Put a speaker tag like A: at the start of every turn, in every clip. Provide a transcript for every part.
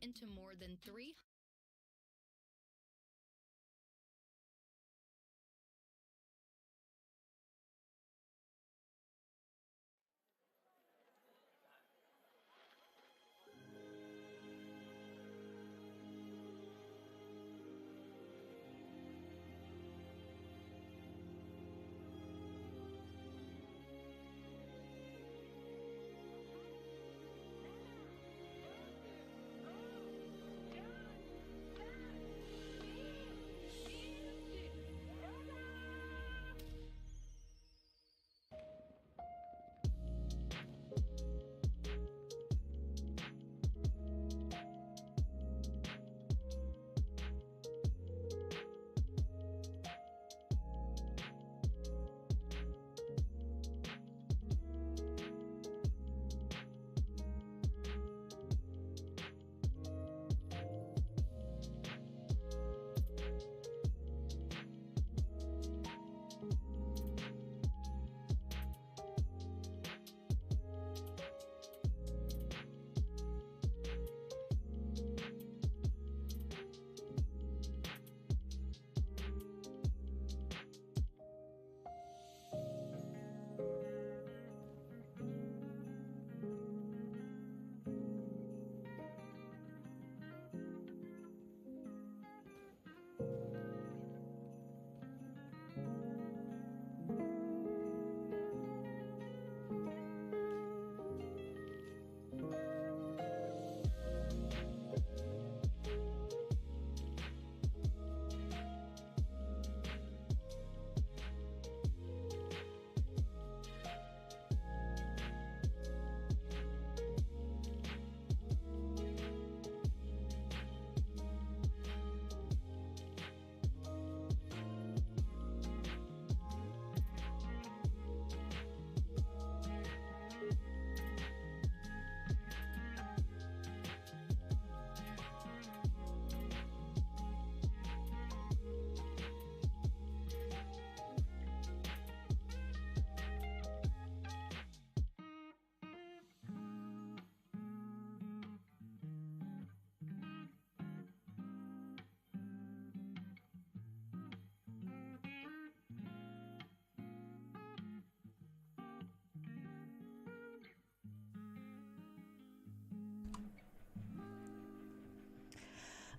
A: into more than 300.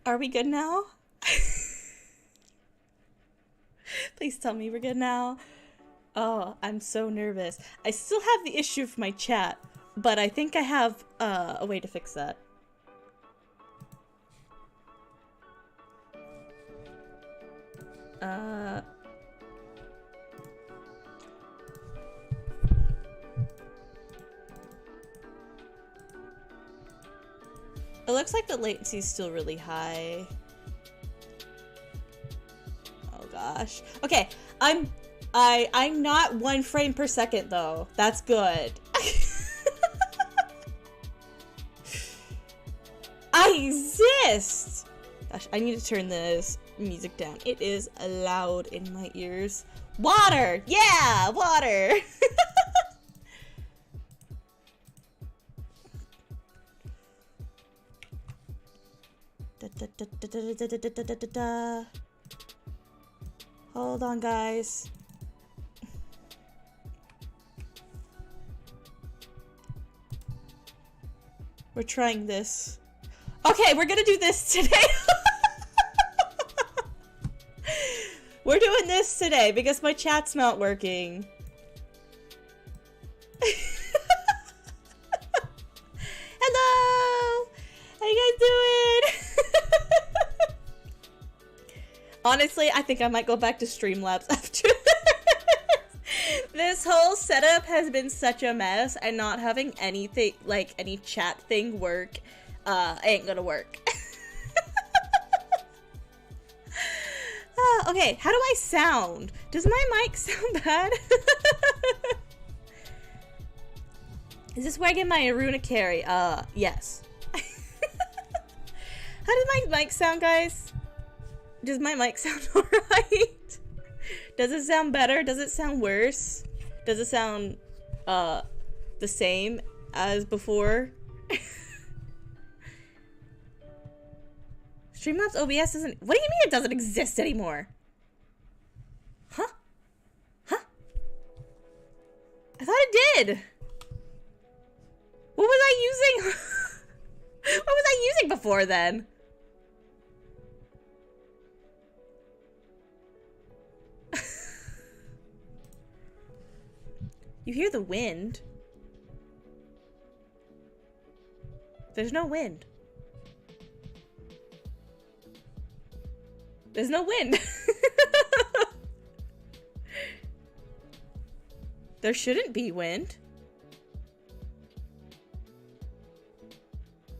B: Are we good now? Please tell me we're good now. Oh, I'm so nervous. I still have the issue of my chat, but I think I have a way to fix that. It looks like the latency is still really high. Oh gosh. Okay, I'm not 1 frame per second though. That's good. I exist! Gosh, I need to turn this music down. It is loud in my ears. Water! Yeah, water! Hold on, guys. We're trying this. Okay, we're gonna do this today. We're doing this today because my chat's not working. Hello! How you guys doing? Honestly, I think I might go back to Streamlabs after this. This whole setup has been such a mess, and not having anything, like any chat thing work, ain't gonna work. Okay, how do I sound? Does my mic sound bad? Is this where I get my Aruna carry? Yes. How does my mic sound, guys? Does my mic sound alright? Does it sound better? Does it sound worse? Does it sound, the same as before? Streamlabs OBS doesn't... What do you mean it doesn't exist anymore? Huh? Huh? I thought it did. What was I using? What was I using before then? You hear the wind. There's no wind. There's no wind. There shouldn't be wind.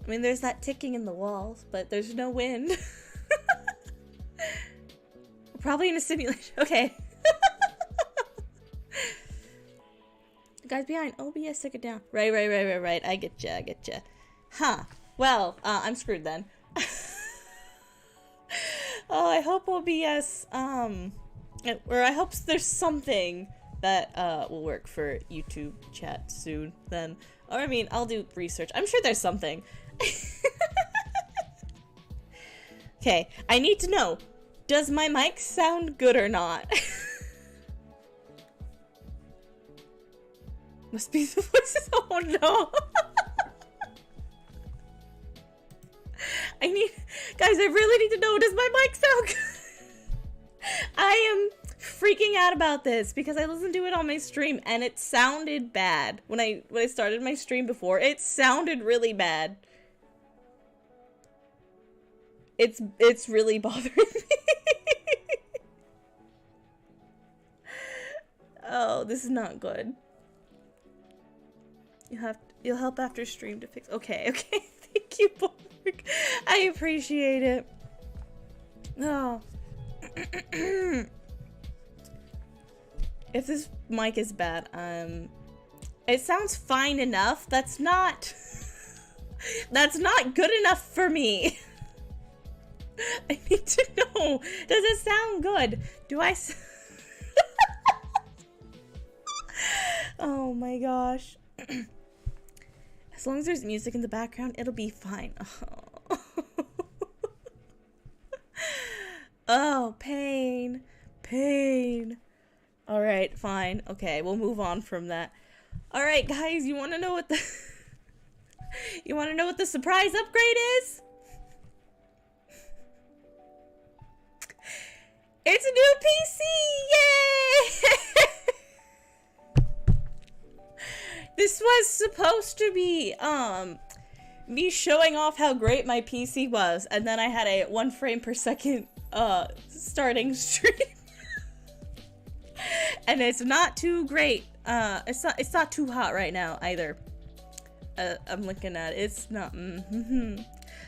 B: I mean, there's that ticking in the walls, but there's no wind. We're probably in a simulation. Okay. The guys behind OBS took it down. Right. I get ya. Huh. Well, I'm screwed then. Oh, I hope OBS, or I hope there's something that, will work for YouTube chat soon then. Or, I mean, I'll do research. I'm sure there's something. Okay, I need to know, does my mic sound good or not? Must be the voices. Oh no. Guys, I really need to know, does my mic sound good? I am freaking out about this because I listened to it on my stream and it sounded bad. When I started my stream before, it sounded really bad. It's really bothering me. Oh, this is not good. You'll help after stream to fix. Okay. Thank you, Borg. I appreciate it. Oh. If this mic is bad, it sounds fine enough. That's not good enough for me. I need to know, does it sound good? Do I Oh my gosh. As long as there's music in the background, it'll be fine. Oh, oh, pain. All right, fine. Okay, we'll move on from that. All right, guys, you want to know what the surprise upgrade is? It's a new PC! Yay! This was supposed to be me showing off how great my PC was, and then I had a 1 frame per second starting stream. And it's not too great. It's not too hot right now either. I'm looking at it. It's not.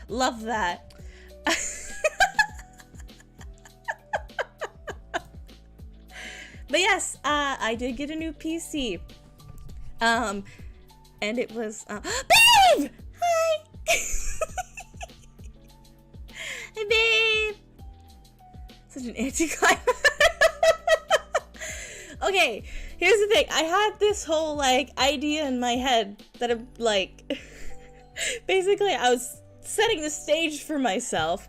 B: Love that. But yes, I did get a new PC. And it was babe! Hi! Hi, babe! Such an anticlimax. Okay, here's the thing. I had this whole, like, idea in my head that I'm, like... basically, I was setting the stage for myself.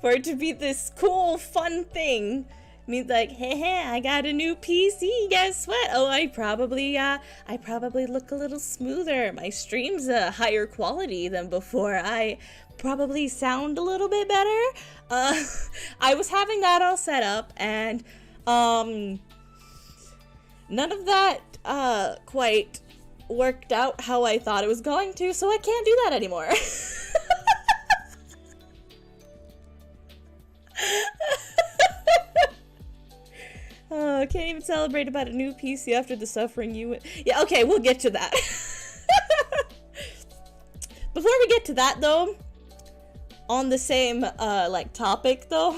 B: For it to be this cool, fun thing. Means like, hey, I got a new PC, guess what? Oh, I probably look a little smoother. My stream's a higher quality than before. I probably sound a little bit better. I was having that all set up, and none of that quite worked out how I thought it was going to, so I can't do that anymore. Oh, can't even celebrate about a new PC after the suffering you went. Yeah, okay, we'll get to that. Before we get to that, though, on the same, like, topic, though,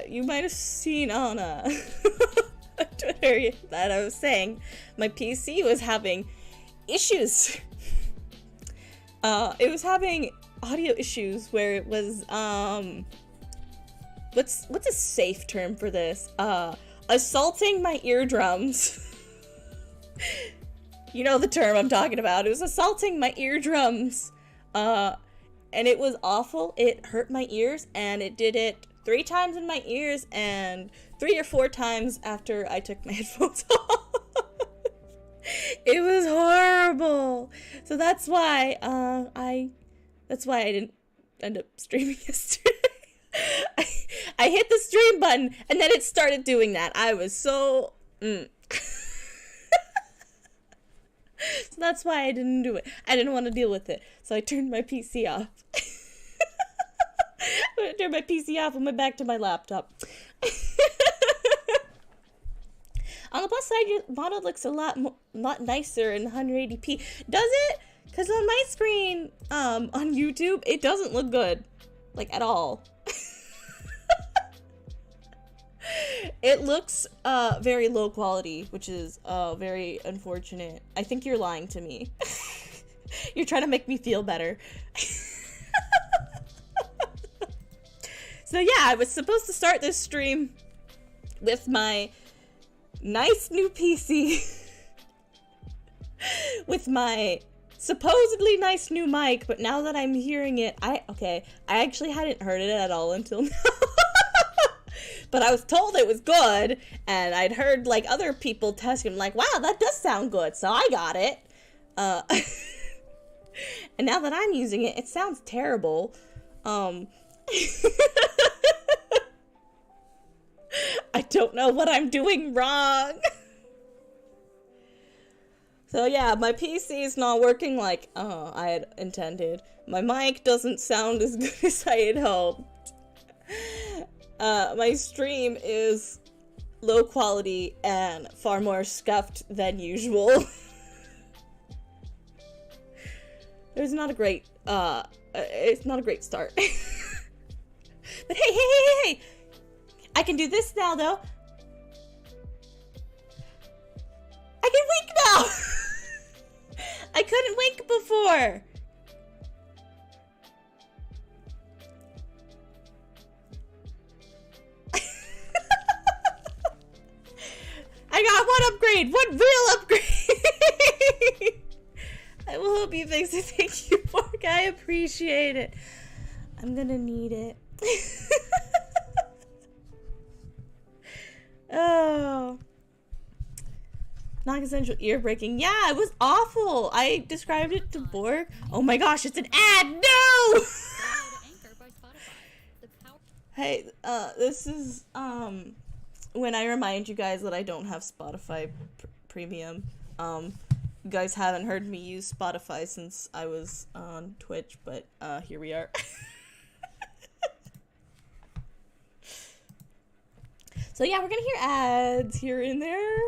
B: you might have seen on, Twitter that I was saying my PC was having issues. It was having audio issues where it was, what's a safe term for this? Assaulting my eardrums. You know the term I'm talking about. It was assaulting my eardrums, and it was awful. It hurt my ears, and it did it 3 times in my ears and 3 or 4 times after I took my headphones off. It was horrible. So that's why I didn't end up streaming yesterday. I hit the stream button and then it started doing that. I was so So that's why I didn't do it. I didn't want to deal with it. So I turned my PC off. I turned my PC off and went back to my laptop. On the plus side, your model looks a lot nicer in 180p. Does it? Because on my screen, on YouTube, it doesn't look good. Like, at all. It looks very low quality, which is very unfortunate. I think you're lying to me. You're trying to make me feel better. So yeah, I was supposed to start this stream with my nice new PC. With my supposedly nice new mic, but now that I'm hearing it, I actually hadn't heard it at all until now. But I was told it was good, and I'd heard like other people testing, like, wow, that does sound good, so I got it. And now that I'm using it, it sounds terrible. I don't know what I'm doing wrong. So yeah, my PC is not working like I had intended. My mic doesn't sound as good as I had hoped. My stream is low quality and far more scuffed than usual. It's not a great start. But hey! I can do this now, though. I can wink now! I couldn't wink before. I got one upgrade! One real upgrade! I will hope you fix it. Thank you, Fork. I appreciate it. I'm gonna need it. Oh. Non-consensual ear breaking. Yeah, it was awful. I described it to Borg. Oh my gosh, it's an ad! No! Hey, this is, when I remind you guys that I don't have Spotify Premium. You guys haven't heard me use Spotify since I was on Twitch, but, here we are. So yeah, we're gonna hear ads here and there.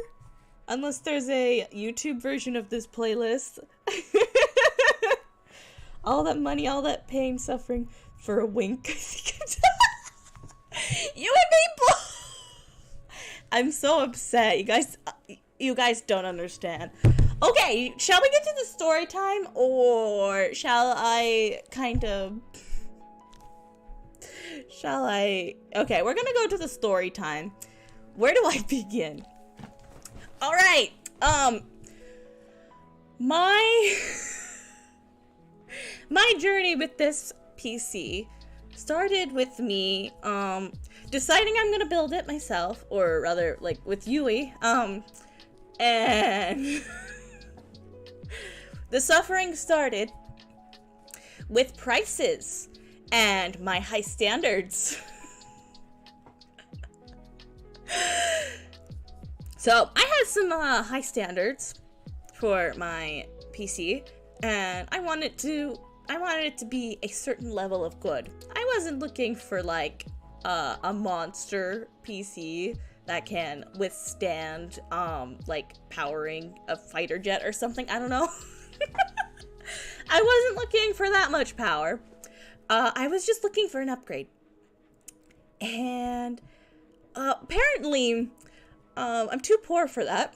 B: Unless there's a YouTube version of this playlist. All that money, all that pain, suffering for a wink. You and me both! I'm so upset. You guys don't understand. Okay, shall we get to the story time? Or shall I kind of... Okay, we're gonna go to the story time. Where do I begin? Alright, my journey with this PC started with me, deciding I'm gonna build it myself, or rather, like, with Yui, and the suffering started with prices and my high standards. So I had some high standards for my PC, and I wanted it to be a certain level of good. I wasn't looking for like a monster PC that can withstand like powering a fighter jet or something. I don't know. I wasn't looking for that much power. I was just looking for an upgrade. And apparently, I'm too poor for that.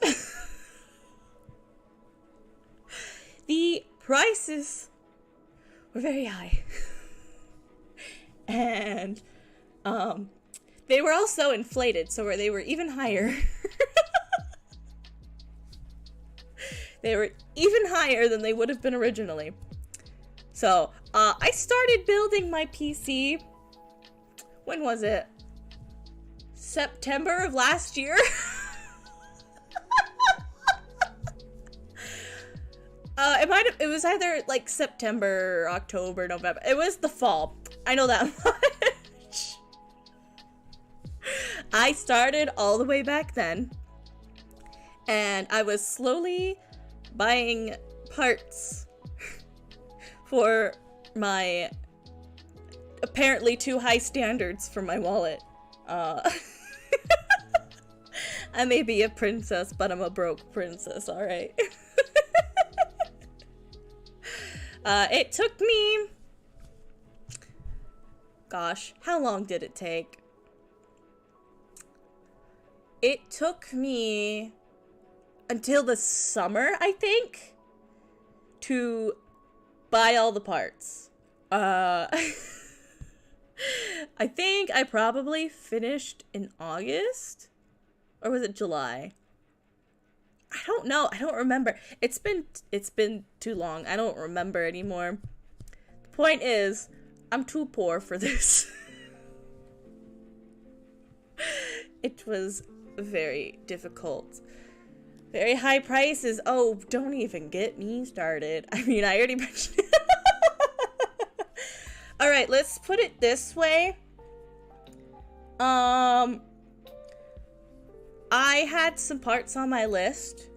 B: The prices were very high. And they were also inflated, so they were even higher. They were even higher than they would have been originally. So I started building my PC, when was it? September of last year? It was either like September, October, November. It was the fall. I know that much. I started all the way back then, and I was slowly buying parts for my apparently too high standards for my wallet. I may be a princess, but I'm a broke princess, alright? It took me... Gosh, how long did it take? It took me until the summer, I think, to buy all the parts. I think I probably finished in August? Or was it July? I don't know. I don't remember. It's been too long. I don't remember anymore. The point is, I'm too poor for this. It was very difficult. Very high prices. Oh, don't even get me started. I mean, I already mentioned it. Alright, let's put it this way. I had some parts on my list.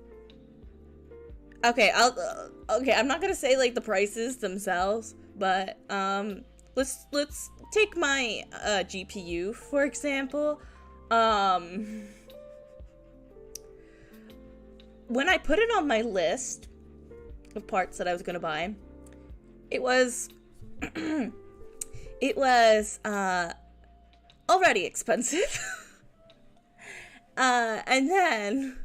B: Okay, I'm not gonna say like the prices themselves, but let's take my GPU for example. When I put it on my list of parts that I was gonna buy, it was already expensive. And then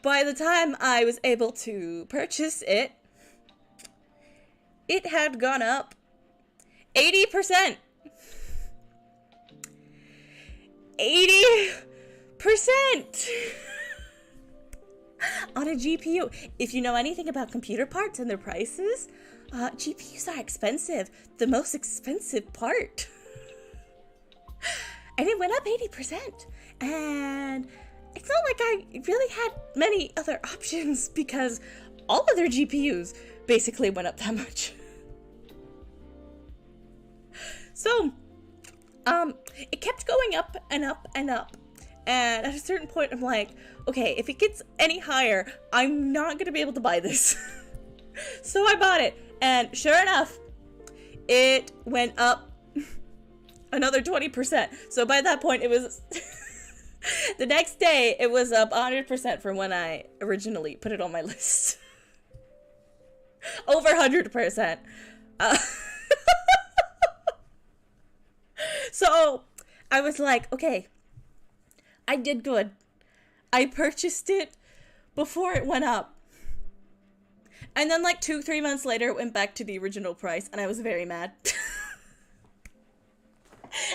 B: by the time I was able to purchase it, it had gone up 80%. 80% on a GPU. If you know anything about computer parts and their prices, GPUs are expensive. The most expensive part. And it went up 80%. And it's not like I really had many other options because all of their GPUs basically went up that much. So, it kept going up and up and up. And at a certain point, I'm like, okay, if it gets any higher, I'm not gonna be able to buy this. So I bought it. And sure enough, it went up another 20%. So by that point, it was... the next day, it was up 100% from when I originally put it on my list. Over 100%. So, I was like, okay, I did good. I purchased it before it went up. And then like 2-3 months later, it went back to the original price, and I was very mad.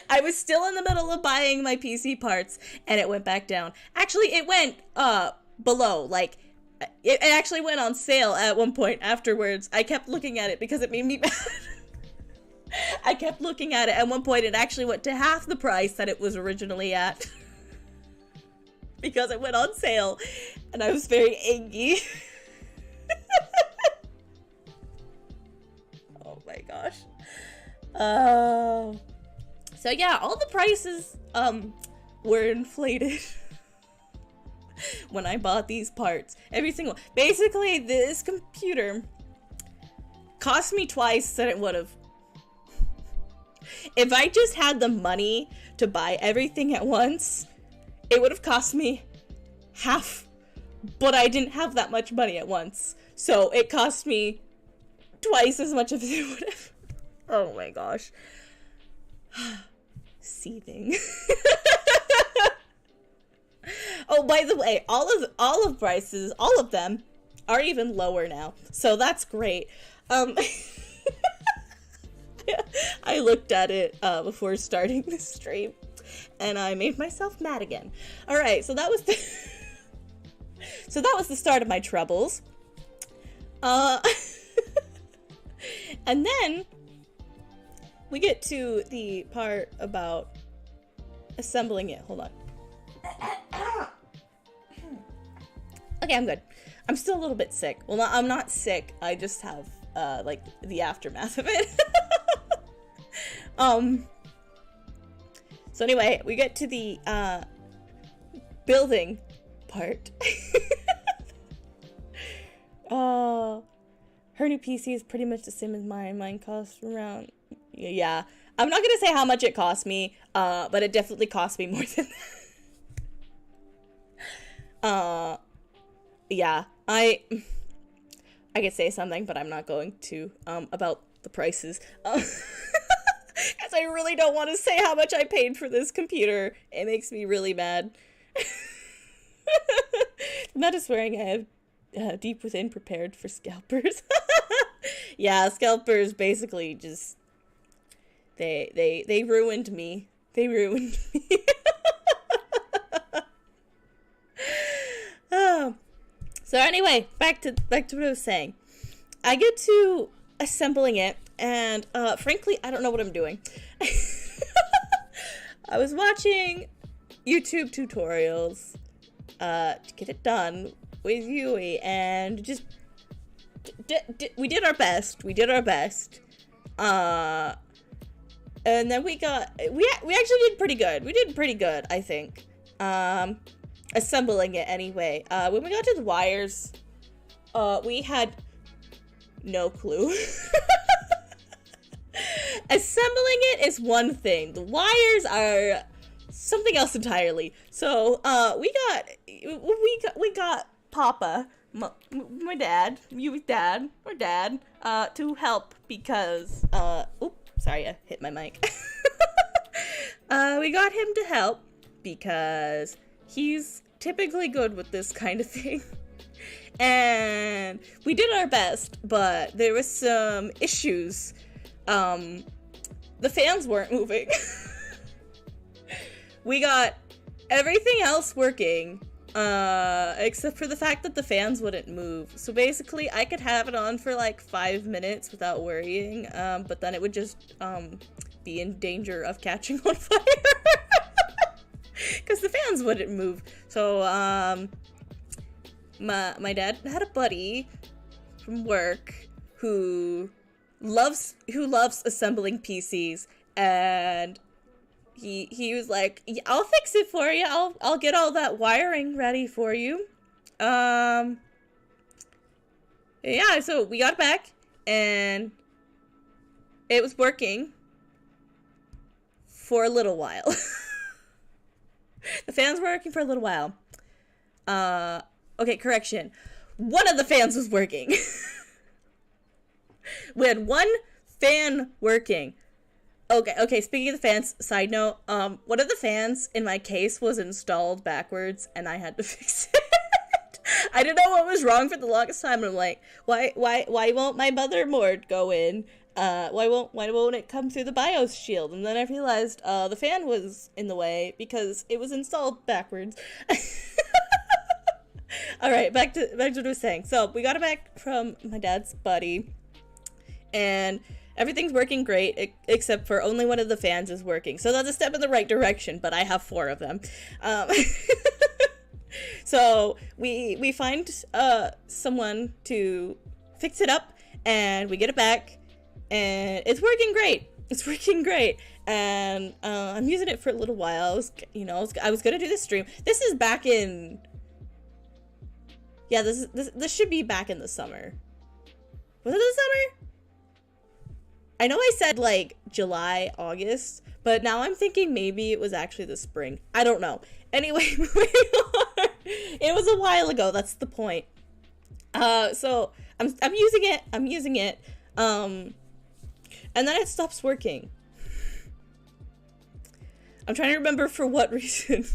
B: I was still in the middle of buying my PC parts, and it went back down. Actually, it went below. Like, it actually went on sale at one point afterwards. I kept looking at it because it made me mad. I kept looking at it. At one point, it actually went to half the price that it was originally at. Because it went on sale, and I was very angry. Oh my gosh. So yeah, all the prices were inflated when I bought these parts. Every single... Basically, this computer cost me twice than it would have. If I just had the money to buy everything at once, it would have cost me half. But I didn't have that much money at once. So it cost me twice as much as it would have. Oh my gosh. Seething. Oh, by the way, all of prices, all of them are even lower now. So that's great. I looked at it before starting the stream, and I made myself mad again. All right, so that was the so that was the start of my troubles. And then we get to the part about assembling it. Hold on. Okay, I'm good. I'm still a little bit sick. Well, I'm not sick. I just have, like, the aftermath of it. So anyway, we get to the, building part. Her new PC is pretty much the same as mine. Mine costs around, yeah. I'm not gonna say how much it cost me, but it definitely cost me more than that. Yeah, I could say something, but I'm not going to, about the prices. Because I really don't want to say how much I paid for this computer. It makes me really mad. I'm not just swearing, I have deep within prepared for scalpers. Yeah, scalpers basically just, they ruined me. They ruined me. Oh. So anyway, back to what I was saying. I get to assembling it, and frankly, I don't know what I'm doing. I was watching YouTube tutorials to get it done with Yui, and just we did our best. We did our best. And then we actually did pretty good. We did pretty good, I think. Assembling it anyway. When we got to the wires, we had no clue. Assembling it is one thing. The wires are something else entirely. So, we got Papa, my dad, Yui's dad, or dad, to help because, oops, sorry, I hit my mic. We got him to help because he's typically good with this kind of thing. And we did our best, but there was some issues. The fans weren't moving. We got everything else working, except for the fact that the fans wouldn't move. So basically, I could have it on for like 5 minutes without worrying, but then it would just, be in danger of catching on fire. Because the fans wouldn't move. So, my dad had a buddy from work who loves assembling PCs, and he was like, yeah, I'll fix it for you. I'll get all that wiring ready for you. Yeah, so we got it back, and it was working for a little while. The fans were working for a little while. Okay, correction. One of the fans was working. We had one fan working. Okay, speaking of the fans, side note, one of the fans in my case was installed backwards, and I had to fix it. I didn't know what was wrong for the longest time, and I'm like, why won't my motherboard go in? Why won't it come through the BIOS shield? And then I realized, the fan was in the way because it was installed backwards. Alright, back to what I was saying. So, we got it back from my dad's buddy, and everything's working great, except for only one of the fans is working. So that's a step in the right direction, but I have 4 of them. So, we find, someone to fix it up, and we get it back, and it's working great. It's working great. And, I'm using it for a little while. I was gonna do the stream. This is back in... Yeah, this should be back in the summer. Was it the summer? I know I said, like, July, August, but now I'm thinking maybe it was actually the spring. I don't know. Anyway, moving on. It was a while ago, that's the point. So, I'm using it, and then it stops working. I'm trying to remember for what reason.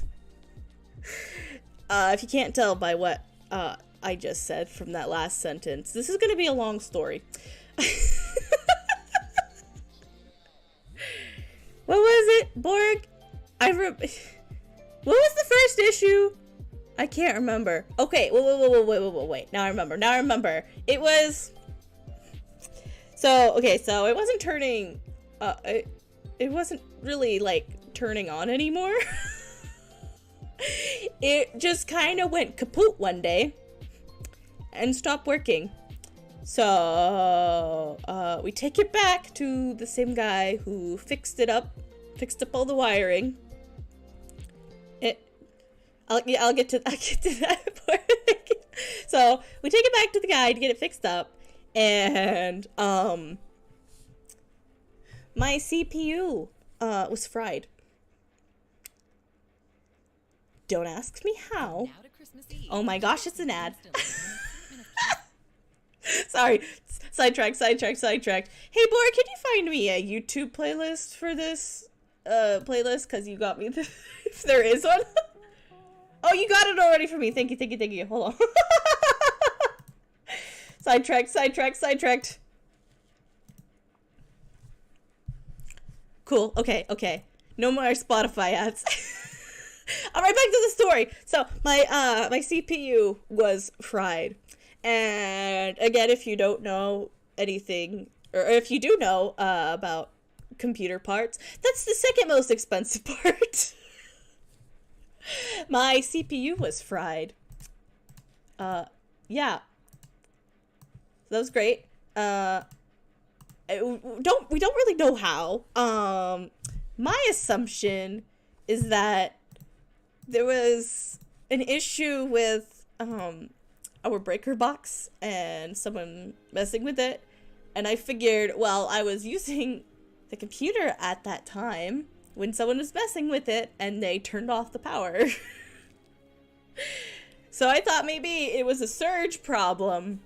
B: If you can't tell by what, I just said from that last sentence, this is gonna be a long story. What was it, Borg? What was the first issue? I can't remember. Okay, wait. Now I remember. It was... So, okay, so it wasn't turning, it wasn't really, like, turning on anymore. It just kind of went kaput one day and stopped working. So, we take it back to the same guy who fixed up all the wiring. I'll get to that part. So, we take it back to the guy to get it fixed up, and, my CPU, was fried. Don't ask me how. Oh my gosh, it's an ad. Sorry, sidetracked. Hey, Bor, can you find me a YouTube playlist for this, playlist? Because you got me if there is one. Oh, you got it already for me. Thank you. Hold on. Sidetracked. Cool, okay. No more Spotify ads. Alright, back to the story. So, my CPU was fried. And, again, if you don't know anything, or if you do know, about computer parts, that's the second most expensive part. My CPU was fried. Yeah. That was great. We don't really know how. My assumption is that there was an issue with, our breaker box and someone messing with it. And I figured, well, I was using the computer at that time when someone was messing with it and they turned off the power. So I thought maybe it was a surge problem.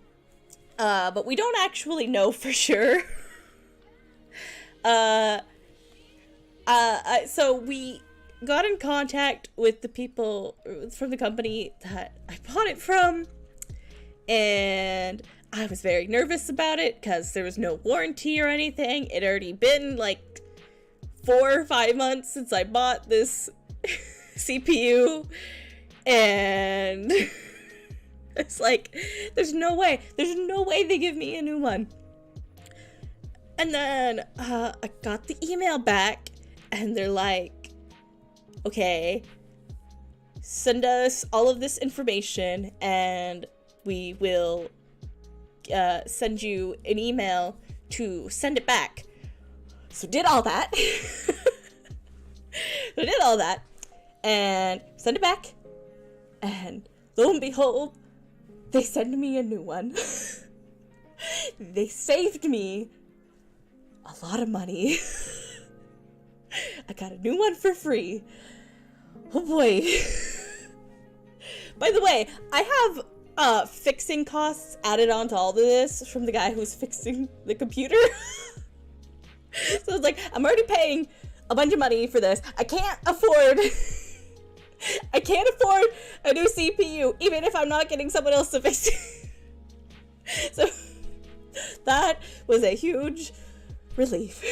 B: But we don't actually know for sure. So we got in contact with the people from the company that I bought it from, and I was very nervous about it because there was no warranty or anything. It had already been like 4 or 5 months since I bought this CPU, and it's like, there's no way they give me a new one. And then I got the email back, and they're like, okay, send us all of this information and we will send you an email to send it back. So did all that. And send it back, and lo and behold, they send me a new one. They saved me a lot of money. I got a new one for free. Oh boy. By the way, I have fixing costs added onto all of this from the guy who's fixing the computer. So it's like, I'm already paying a bunch of money for this. I can't afford a new CPU, even if I'm not getting someone else to fix it. So that was a huge relief.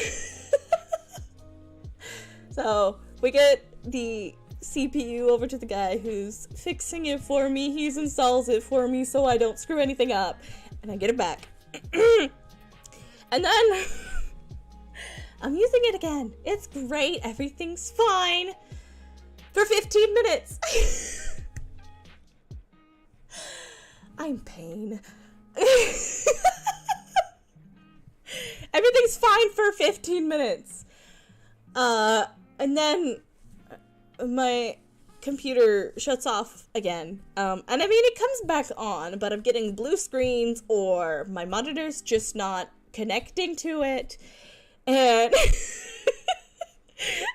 B: So we get the CPU over to the guy who's fixing it for me. He installs it for me so I don't screw anything up, and I get it back. And then I'm using it again. It's great. Everything's fine. For 15 minutes. I'm pain. Everything's fine for 15 minutes. And then my computer shuts off again. And I mean, it comes back on, but I'm getting blue screens, or my monitor's just not connecting to it. And this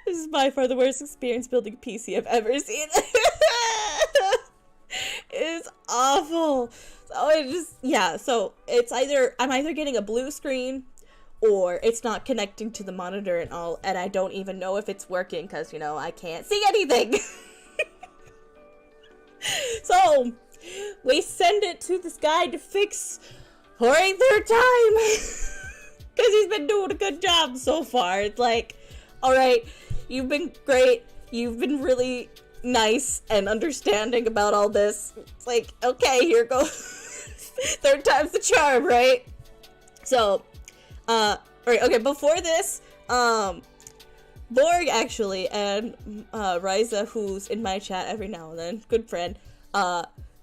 B: is by far the worst experience building a PC I've ever seen. It's awful. So it just, yeah, so it's I'm either getting a blue screen, or it's not connecting to the monitor and all, and I don't even know if it's working because, you know, I can't see anything. So we send it to this guy to fix for a third time because he's been doing a good job so far. It's like, all right, you've been great, you've been really nice and understanding about all this. It's like, okay, here goes. Third time's the charm, right? So Right, okay, before this, Borg, actually, and, Ryza, who's in my chat every now and then, good friend,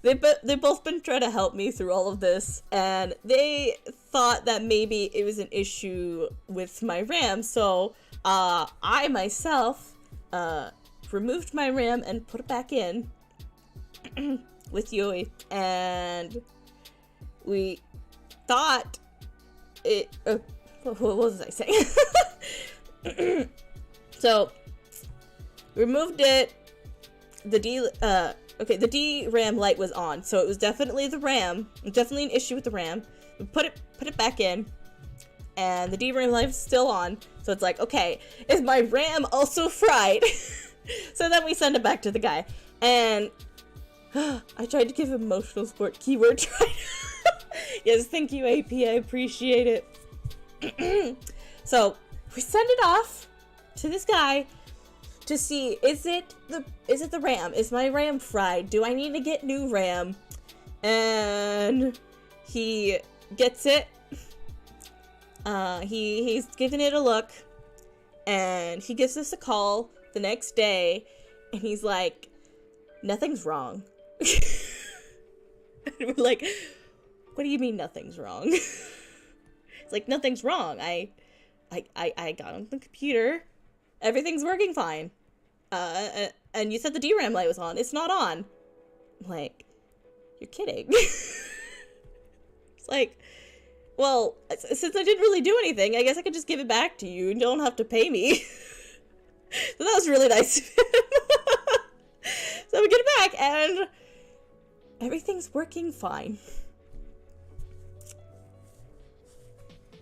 B: they've both been trying to help me through all of this, and they thought that maybe it was an issue with my RAM, so, I myself, removed my RAM and put it back in, with Yui, and we thought it, what was I saying? So, removed it, the DRAM light was on, so it was definitely the RAM, definitely an issue with the RAM. We put it back in, and the DRAM light was still on, so it's like, okay, is my RAM also fried? So then we send it back to the guy, and I tried to give emotional support, keyword tried. Yes, thank you, AP, I appreciate it. So, we send it off to this guy to see, is it the RAM? Is my RAM fried? Do I need to get new RAM? And he gets it. He's giving it a look, and he gives us a call the next day, and he's like, nothing's wrong. And we're like, what do you mean nothing's wrong? It's like, nothing's wrong. I got on the computer. Everything's working fine. And you said the DRAM light was on. It's not on. I'm like, you're kidding. It's like, well, since I didn't really do anything, I guess I could just give it back to you and don't have to pay me. So that was really nice of him. So we get it back, and everything's working fine.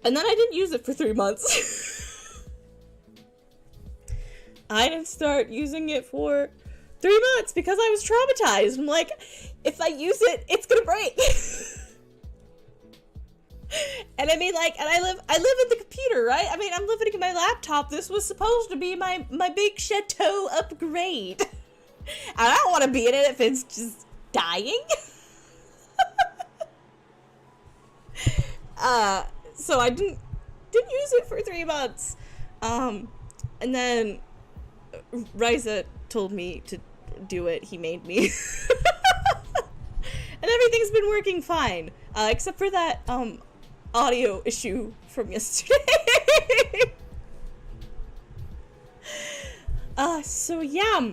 B: And then I didn't use it for 3 months. I didn't start using it for 3 months because I was traumatized. I'm like, if I use it, it's gonna break. And I mean, like, and I live in the computer, right? I mean, I'm living in my laptop. This was supposed to be my big chateau upgrade. And I don't want to be in it if it's just dying. So I didn't use it for 3 months. And then Ryza told me to do it. He made me. And everything's been working fine. Except for that, audio issue from yesterday. So yeah.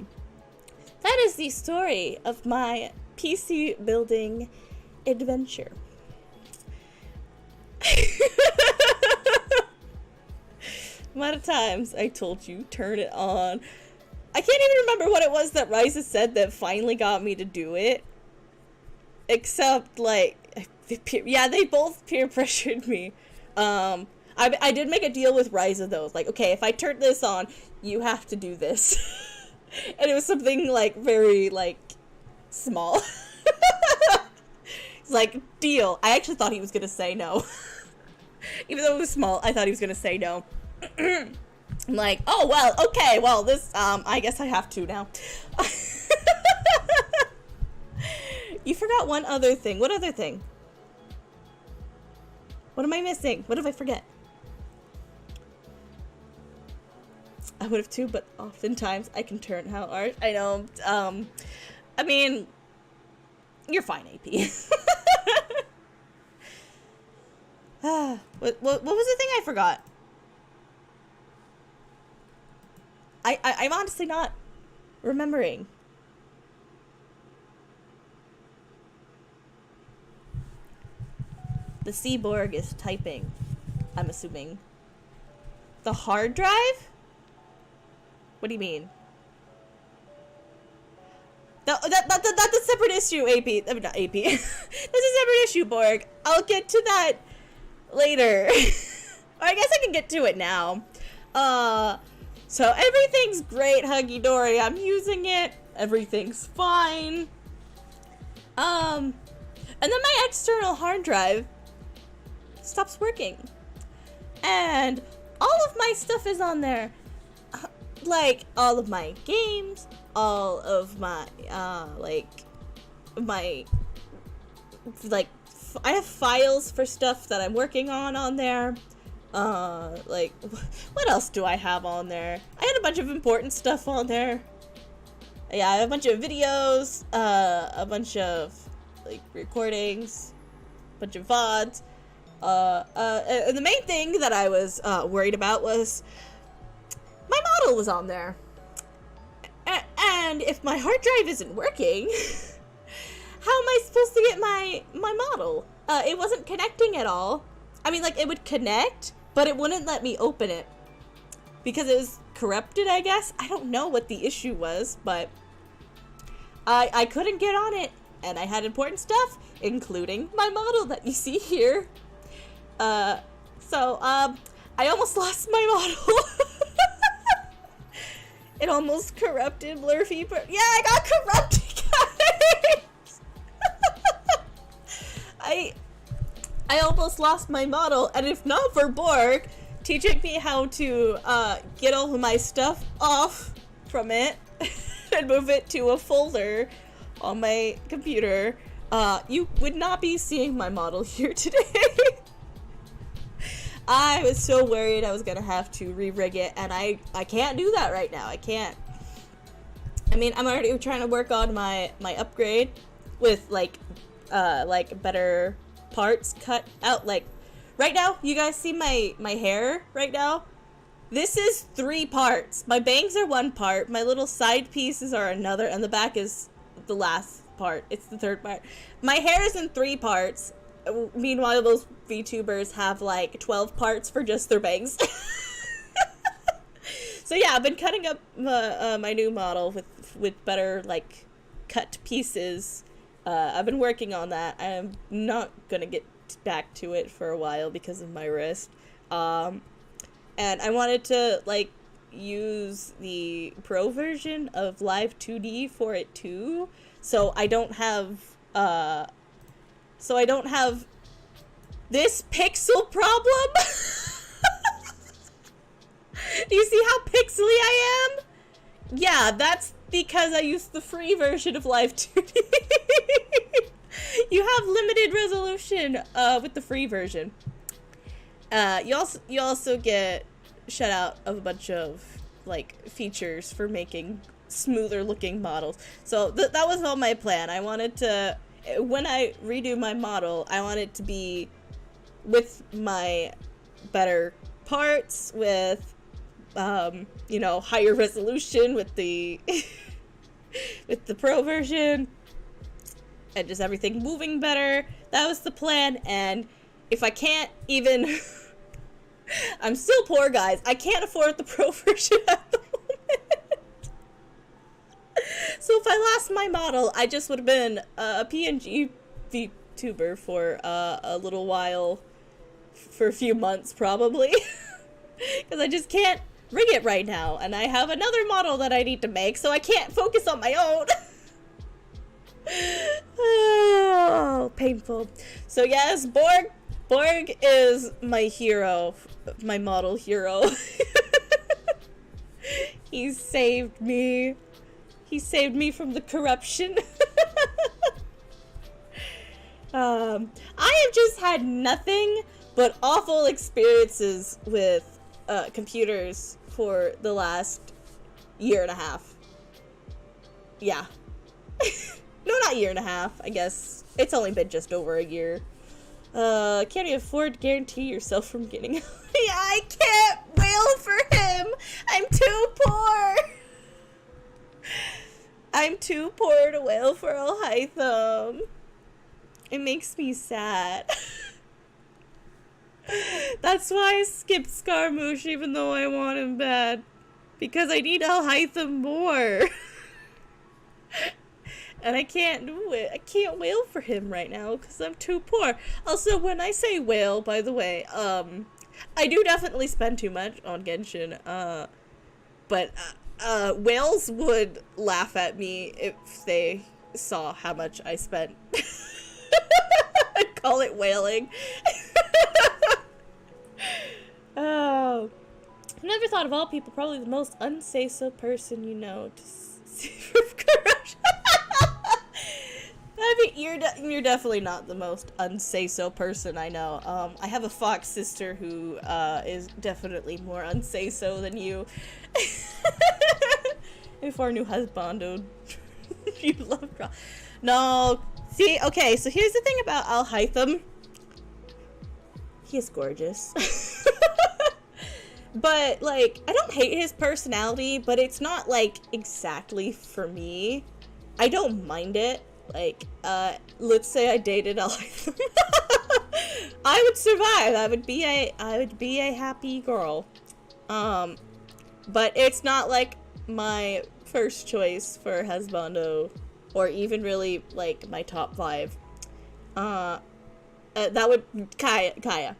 B: That is the story of my PC building adventure. Amount of times I told you, turn it on. I can't even remember what it was that Ryza said that finally got me to do it. Except, like, yeah, they both peer pressured me. I did make a deal with Ryza, though. Like, okay, if I turn this on, you have to do this. And it was something, like, very, like, small. It's like, deal. I actually thought he was gonna say no. Even though it was small, I thought he was gonna say no. I'm like, oh, well, okay, well, this, I guess I have to now. You forgot one other thing. What other thing? What am I missing? What did I forget? I would have too, but oftentimes I can turn how art. I know, I mean, you're fine, AP. What was the thing I forgot? I'm honestly not remembering. The Seaborg is typing, I'm assuming. The hard drive? What do you mean? That's a separate issue, AP. I mean, not AP. That's a separate issue, Borg. I'll get to that later. Or I guess I can get to it now. So everything's great, Huggy Dory. I'm using it. Everything's fine. And then my external hard drive stops working. And all of my stuff is on there. Like, all of my games, all of my, I have files for stuff that I'm working on there. Like, what else do I have on there? I had a bunch of important stuff on there. Yeah, I have a bunch of videos, a bunch of, like, recordings, a bunch of VODs. And the main thing that I was, worried about was my model was on there. And if my hard drive isn't working, how am I supposed to get my model? It wasn't connecting at all. I mean, like, it would connect, but it wouldn't let me open it. Because it was corrupted, I guess? I don't know what the issue was, but I couldn't get on it. And I had important stuff, including my model that you see here. I almost lost my model. It almost corrupted Blurfy, but yeah, I got corrupted, guys! I almost lost my model, and if not for Borg teaching me how to get all of my stuff off from it and move it to a folder on my computer, you would not be seeing my model here today. I was so worried I was gonna have to re-rig it, and I can't do that right now. I can't. I mean, I'm already trying to work on my upgrade with like better parts cut out. Like right now, you guys see my hair right now? This is 3 parts. My bangs are 1 part, my little side pieces are another, and the back is the last part. It's the 3rd part. My hair is in 3 parts. Meanwhile, those VTubers have like 12 parts for just their bangs. So yeah, I've been cutting up my new model with better like cut pieces. I've been working on that. I'm not gonna get back to it for a while because of my wrist. And I wanted to like use the pro version of Live 2D for it too, so I don't have this pixel problem. Do you see how pixely I am? Yeah, that's because I used the free version of Live 2D. You have limited resolution with the free version. You also get shut out of a bunch of like features for making smoother looking models. So that was all my plan. I wanted to, when I redo my model, I want it to be with my better parts, with you know, higher resolution with the with the pro version, and just everything moving better. That was the plan. And if I can't even I'm still poor, guys. I can't afford the pro version at the moment. So if I lost my model, I just would have been a PNG VTuber for a little while, for a few months probably, because I just can't rig it right now, and I have another model that I need to make, so I can't focus on my own. Oh, painful. So yes, Borg is my hero, my model hero. He saved me. He saved me from the corruption. I have just had nothing but awful experiences with computers for the last 1.5 years. Yeah. No, not 1.5 years, I guess. It's only been just over a year. Can't you afford to guarantee yourself from getting Yeah, I can't wail for him! I'm too poor! I'm too poor to wail for Alhaitham. It makes me sad. That's why I skipped Scaramouche even though I want him bad. Because I need Alhaitham more. And I can't do it. I can't wail for him right now because I'm too poor. Also, when I say wail, by the way, I do definitely spend too much on Genshin. But whales would laugh at me if they saw how much I spent. I'd call it whaling. Oh, I've never thought of all people, probably the most unseiso person you know to see from corruption. I mean, you're definitely not the most unsay-so person I know. I have a fox sister who is definitely more unsay-so than you. If our new husband, you love no. See, okay, so here's the thing about Al Haytham. He is gorgeous. But, like, I don't hate his personality, but it's not, like, exactly for me. I don't mind it. Like, let's say I dated Al Haytham. I would survive. I would be a happy girl. But it's not, like, my first choice for husbando, or even really, like, my top 5. That would, Kaya.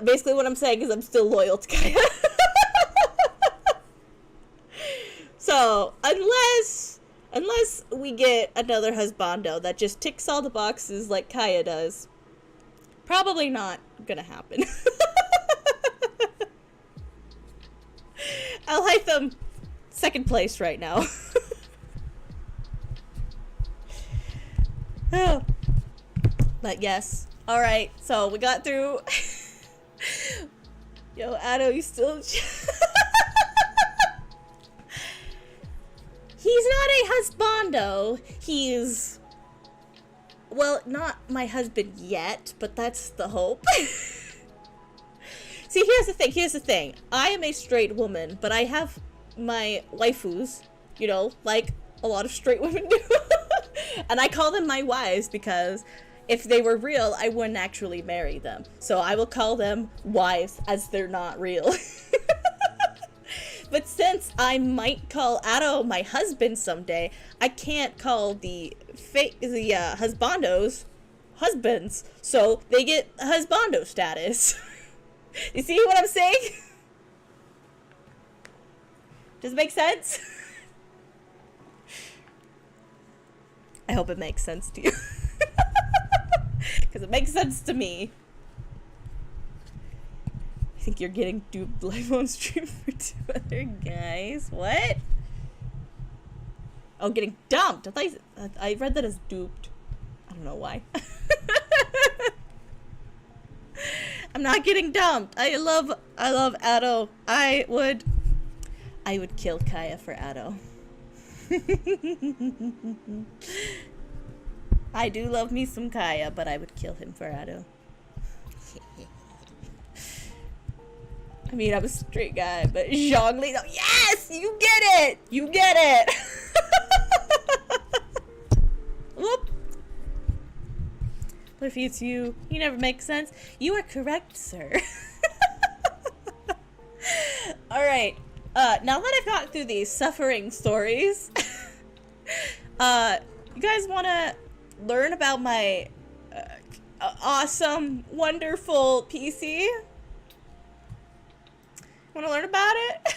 B: Basically what I'm saying is I'm still loyal to Kaya. So, unless we get another husbando that just ticks all the boxes like Kaya does, probably not gonna happen. Al Haytham, second place right now. Oh. But yes. Alright, so we got through. Yo, Ado, you still... He's not a husbando. He's... Well, not my husband yet, but that's the hope. See, here's the thing. I am a straight woman, but I have my waifus, you know, like a lot of straight women do. And I call them my wives because if they were real, I wouldn't actually marry them. So I will call them wives as they're not real. But since I might call Ado my husband someday, I can't call the husbandos husbands. So they get husbando status. You see what I'm saying? Does it make sense? I hope it makes sense to you. Because it makes sense to me. I think you're getting duped live on stream for 2 other guys. What? Oh, getting dumped. I read that as duped. I don't know why. I'm not getting dumped. I love Ado. I would kill Kaya for Ado. I do love me some Kaya, but I would kill him for Ado. I mean, I'm a straight guy, but Zhongli, yes! You get it! You get it! Whoop! What if it's you? You never make sense. You are correct, sir. Alright, now that I've got through these suffering stories, you guys want to learn about my awesome, wonderful PC? Want to learn about it?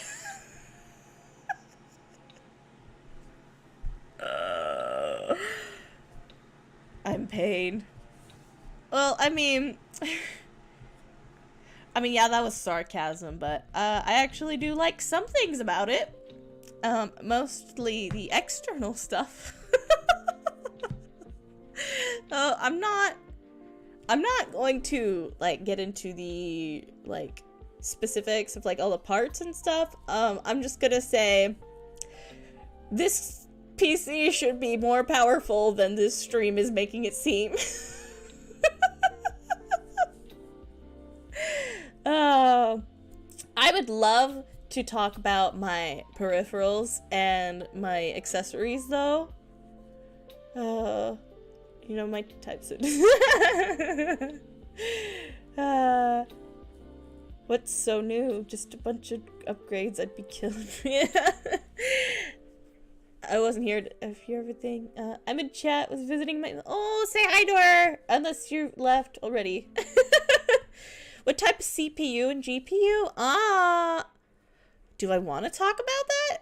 B: I'm pained. Well, I mean, yeah, that was sarcasm, but I actually do like some things about it. Mostly the external stuff. I'm not going to like get into the like specifics of like all the parts and stuff. I'm just gonna say this PC should be more powerful than this stream is making it seem. I would love to talk about my peripherals and my accessories though. You know, my types of what's so new? Just a bunch of upgrades. I'd be killing me. I wasn't here to hear everything. I'm in chat, was visiting my... Oh, say hi to her! Unless you left already. What type of CPU and GPU? Do I want to talk about that?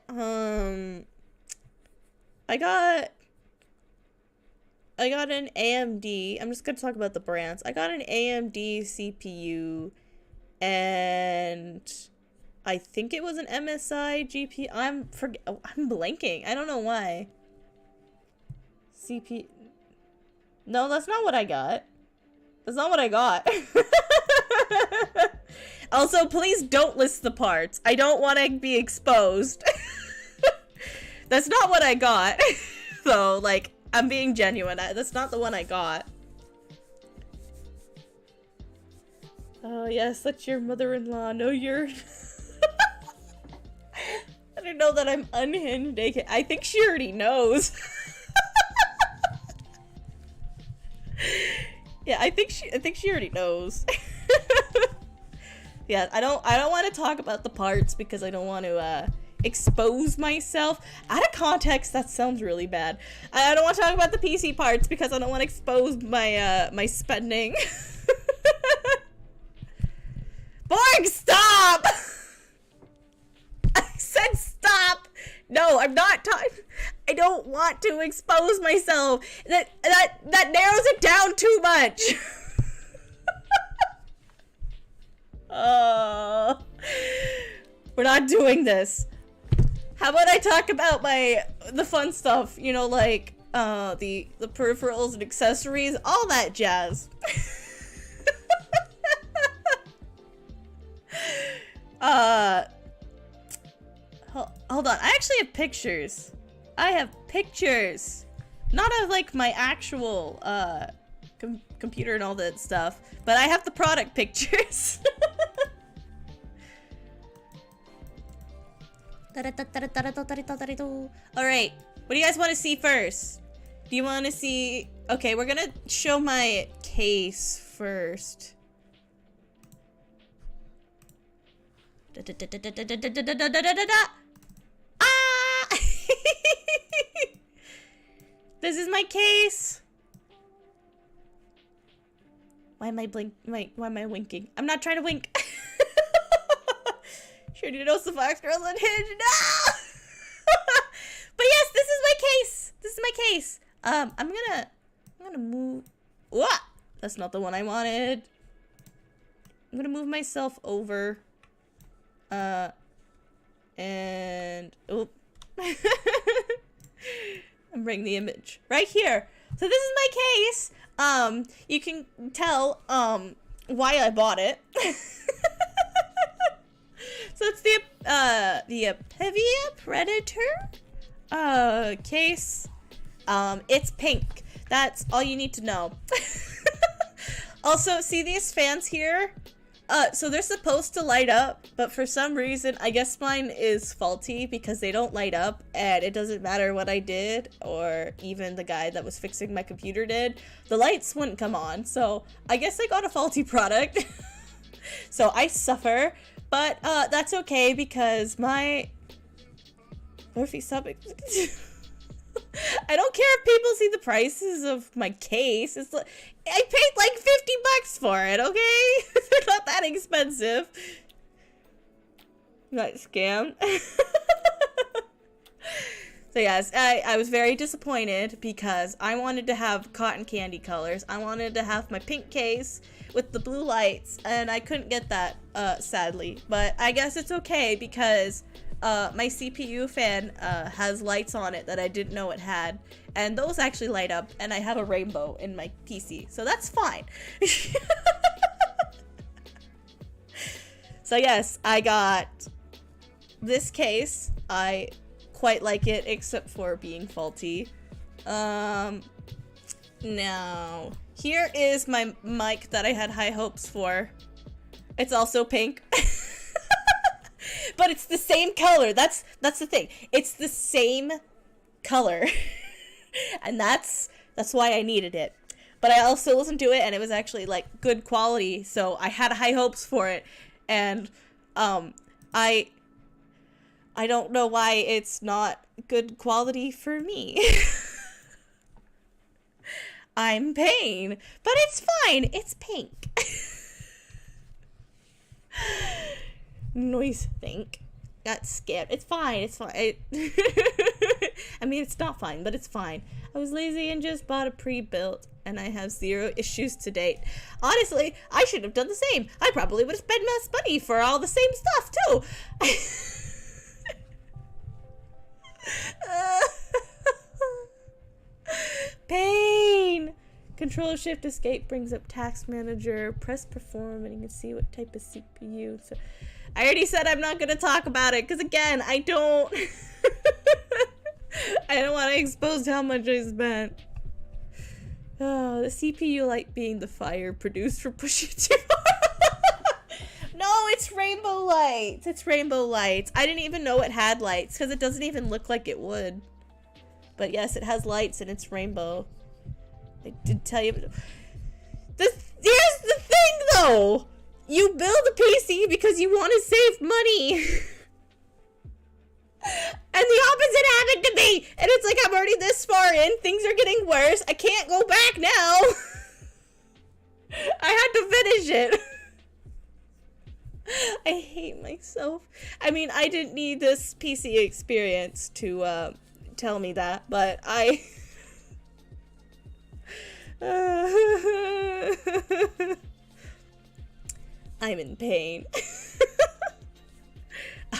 B: I got an AMD. I'm just gonna talk about the brands. I got an AMD CPU, and I think it was an MSI GPU. I'm blanking. I don't know why. No, that's not what I got. That's not what I got. Also, please don't list the parts. I don't want to be exposed. That's not what I got. Though, like, I'm being genuine. That's not the one I got. Oh, yes, that's your mother-in-law. No, you're... I don't know that I'm unhinged. I think she already knows. Yeah, I think she already knows. Yeah, I don't want to talk about the parts because I don't want to expose myself. Out of context, that sounds really bad. I don't want to talk about the PC parts because I don't want to expose my my spending. Borg, stop! I said stop! No, I'm not talking. I don't want to expose myself. That narrows it down too much. We're not doing this. How about I talk about the fun stuff, you know, like the peripherals and accessories, all that jazz. Hold on. I actually have pictures. I have pictures. Not of like my actual computer and all that stuff, but I have the product pictures. Alright, what do you guys want to see first? Do you want to see... Okay, we're gonna show my case first. Ah! This is my case. Why am I why am I winking? I'm not trying to wink. Sure, do you know some Fox Girls Unhinged? No! But yes, this is my case. This is my case. I'm gonna move. What? That's not the one I wanted. I'm gonna move myself over. And oh, I'm bringing the image right here. So this is my case. You can tell why I bought it. So it's the Apivia Predator case. It's pink. That's all you need to know. Also, see these fans here? So they're supposed to light up, but for some reason, I guess mine is faulty because they don't light up, and it doesn't matter what I did, or even the guy that was fixing my computer did. The lights wouldn't come on, so I guess I got a faulty product. So I suffer, but that's okay because my... Murphy, stop it. I don't care if people see the prices of my case. It's like, I paid like $50 for it, okay? They're not that expensive. Not scam. So yes, I was very disappointed because I wanted to have cotton candy colors. I wanted to have my pink case with the blue lights, and I couldn't get that, sadly. But I guess it's okay because my CPU fan has lights on it that I didn't know it had, and those actually light up, and I have a rainbow in my PC, so that's fine. So yes, I got this case. I quite like it, except for being faulty. Now, here is my mic that I had high hopes for. It's also pink. But it's the same color. That's the thing. It's the same color. And that's why I needed it. But I also listened to it, and it was actually like good quality, so I had high hopes for it. And I don't know why it's not good quality for me. I'm pain, but it's fine. It's pink. Noise think. Got scared. It's fine. It's fine. I mean, it's not fine, but it's fine. I was lazy and just bought a pre-built, and I have 0 issues to date. Honestly, I should have done the same. I probably would have spent less money for all the same stuff, too. Pain. Control Shift Escape brings up Task Manager. Press Perform and you can see what type of CPU. So I already said I'm not gonna talk about it because again, I don't I don't want to expose how much I spent. Oh, the CPU light being the fire produced for pushing too hard. No, it's rainbow lights. It's rainbow lights. I didn't even know it had lights because it doesn't even look like it would. But yes, it has lights and it's rainbow. I did tell you. Here's the thing though. You build a PC because you want to save money. And the opposite happened to me. And it's like, I'm already this far in. Things are getting worse. I can't go back now. I had to finish it. I hate myself. I mean, I didn't need this PC experience to tell me that, but I'm in pain.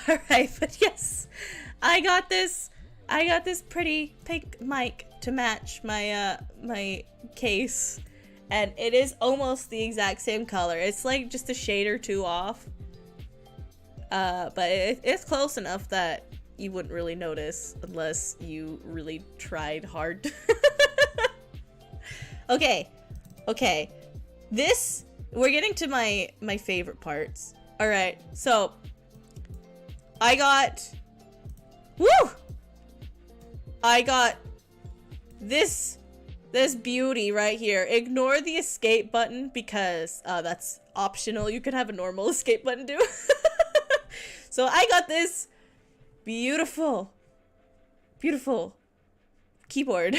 B: Alright, but yes, I got this pretty pink mic to match my my case, and it is almost the exact same color. It's like just a shade or two off, but it's close enough that you wouldn't really notice unless you really tried hard. Okay, we're getting to my favorite parts. All right, so I got this beauty right here. Ignore the escape button because that's optional. You could have a normal escape button too. So I got this beautiful keyboard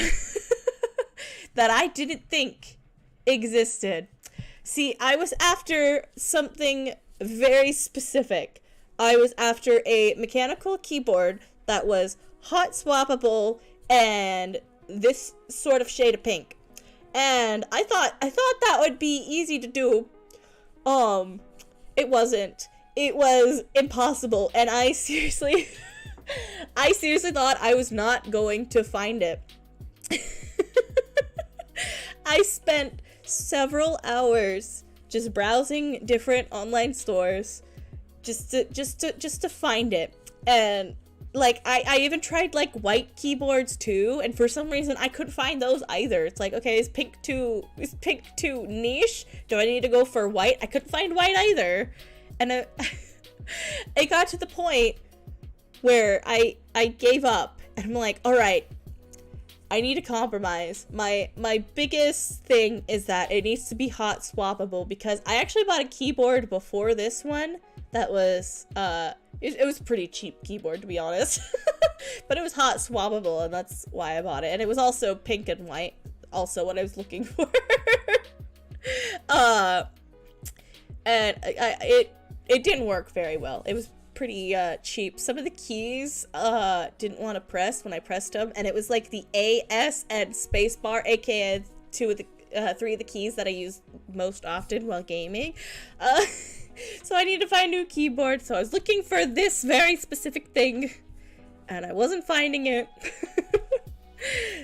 B: that I didn't think existed. See, I was after something very specific. I was after a mechanical keyboard that was hot swappable and this sort of shade of pink. And I thought that would be easy to do. It wasn't. It was impossible, and I seriously thought I was not going to find it. I spent several hours just browsing different online stores just to find it. And like I even tried like white keyboards too, and for some reason I couldn't find those either. It's like, okay, is pink too niche? Do I need to go for white? I couldn't find white either. And it got to the point where I gave up, and I'm like, all right, I need to compromise. My biggest thing is that it needs to be hot swappable, because I actually bought a keyboard before this one that was it was a pretty cheap keyboard, to be honest. But it was hot swappable, and that's why I bought it. And it was also pink and white, also what I was looking for. And it didn't work very well. It was pretty cheap. Some of the keys didn't want to press when I pressed them, and it was like the A, S, and spacebar, aka three of the keys that I use most often while gaming. So I need to find a new keyboard, so I was looking for this very specific thing, and I wasn't finding it.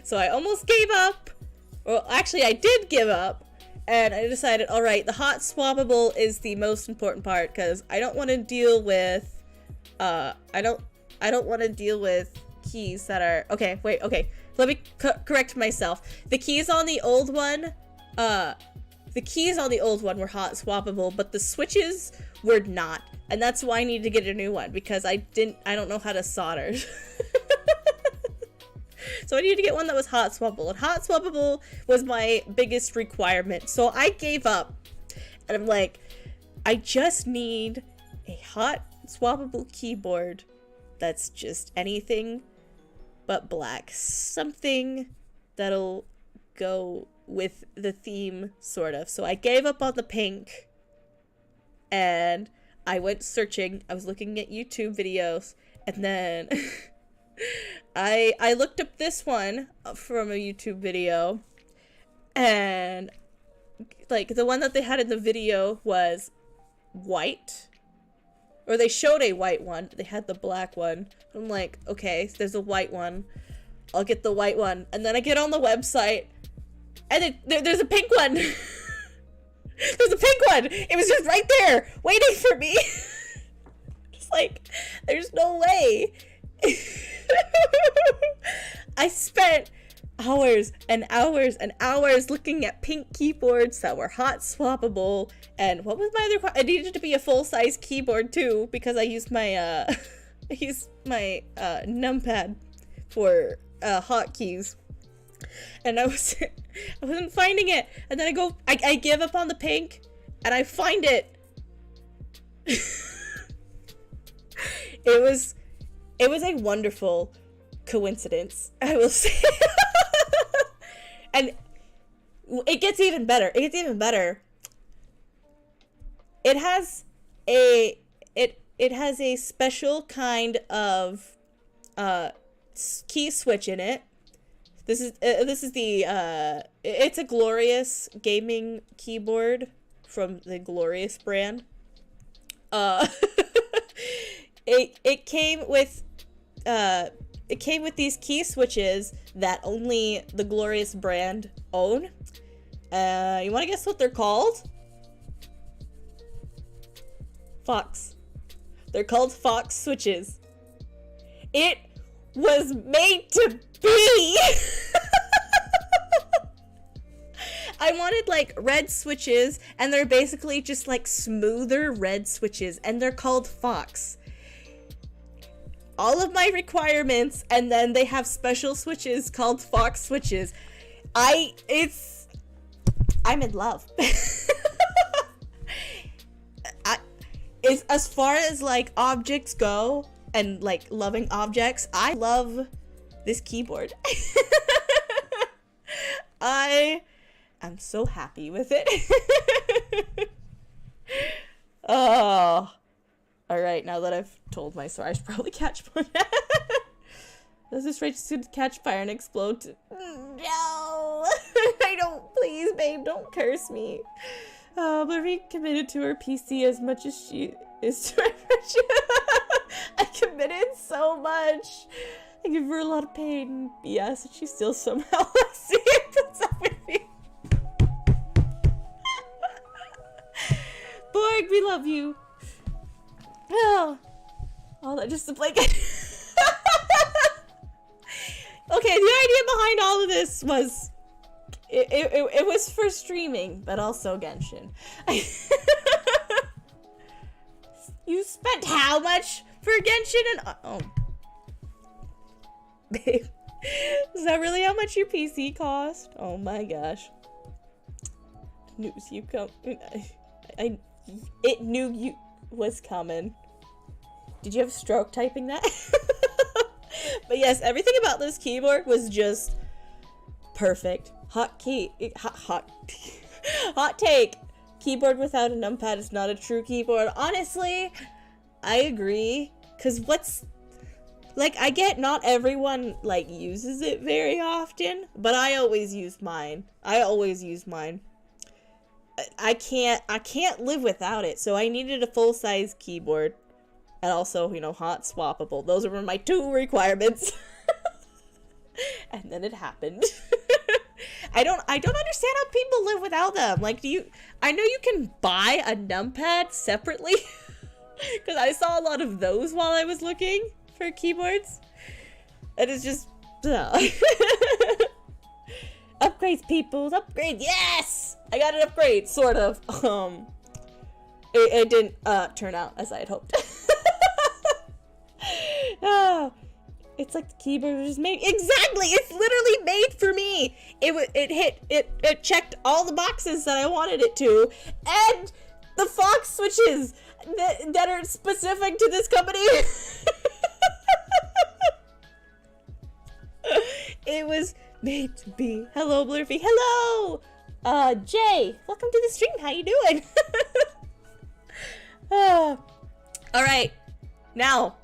B: So I almost gave up. Well, actually I did give up, and I decided, all right, the hot swappable is the most important part, because I don't want to deal with I don't want to deal with keys that are okay. Let me correct myself. The keys on the old one were hot swappable, but the switches were not, and that's why I need to get a new one, because I don't know how to solder. So I needed to get one that was hot swappable, and hot swappable was my biggest requirement. So I gave up, and I'm like, I just need a hot swappable keyboard that's just anything but black. Something that'll go with the theme, sort of. So I gave up on the pink, and I went searching. I was looking at YouTube videos, and then I looked up this one from a YouTube video, and like the one that they had in the video was white, or they showed a white one, they had the black one. I'm like, okay, there's a white one, I'll get the white one. And then I get on the website, And then there's a pink one. There's a pink one. It was just right there, waiting for me. Just like, there's no way. I spent hours and hours and hours looking at pink keyboards that were hot swappable. And what was my other? I needed to be a full-size keyboard too, because I used my numpad for hotkeys. And I wasn't finding it. And then I give up on the pink, and I find it. It was a wonderful coincidence, I will say. And it gets even better. It has a special kind of key switch in it. This is the it's a Glorious gaming keyboard from the Glorious brand. It came with these key switches that only the Glorious brand own. You want to guess what they're called? Fox. They're called Fox switches. It was made to be. I wanted like red switches, and they're basically just like smoother red switches, and they're called Fox. All of my requirements, and then they have special switches called Fox switches. I'm in love. As far as like objects go, and like loving objects, I love this keyboard. I am so happy with it. Oh. Alright, now that I've told my story, I should probably catch one. Does this rage suit catch fire and explode? No! I don't. Please, babe, don't curse me. Blurry committed to her PC as much as she is to her friendship. I committed so much. I give her a lot of pain. Yes, and she still somehow likes it. What's up with me? Borg, we love you. Oh, all that just to play. Okay, the idea behind all of this was it was for streaming, but also Genshin. You spent how much for Genshin? And oh, babe, is that really how much your PC cost? Oh my gosh. News you come. It knew you was coming. Did you have a stroke typing that? But yes, everything about this keyboard was just perfect. Hot take. Keyboard without a numpad is not a true keyboard. Honestly, I agree. Cause I get not everyone like uses it very often, but I always use mine. I can't live without it, so I needed a full-size keyboard. And also, you know, hot swappable. Those were my 2 requirements. And then it happened. I don't understand how people live without them. Like, I know you can buy a numpad separately. Because I saw a lot of those while I was looking for keyboards. And it's just... Upgrades, people. Upgrade. Yes! I got an upgrade, sort of. It didn't turn out as I had hoped. Oh, it's like the keyboard was made. Exactly, it's literally made for me. It checked all the boxes that I wanted it to, and the Fox switches that are specific to this company. It was made to be. Hello, Blurfy. Hello, Jay. Welcome to the stream. How you doing? All right, now.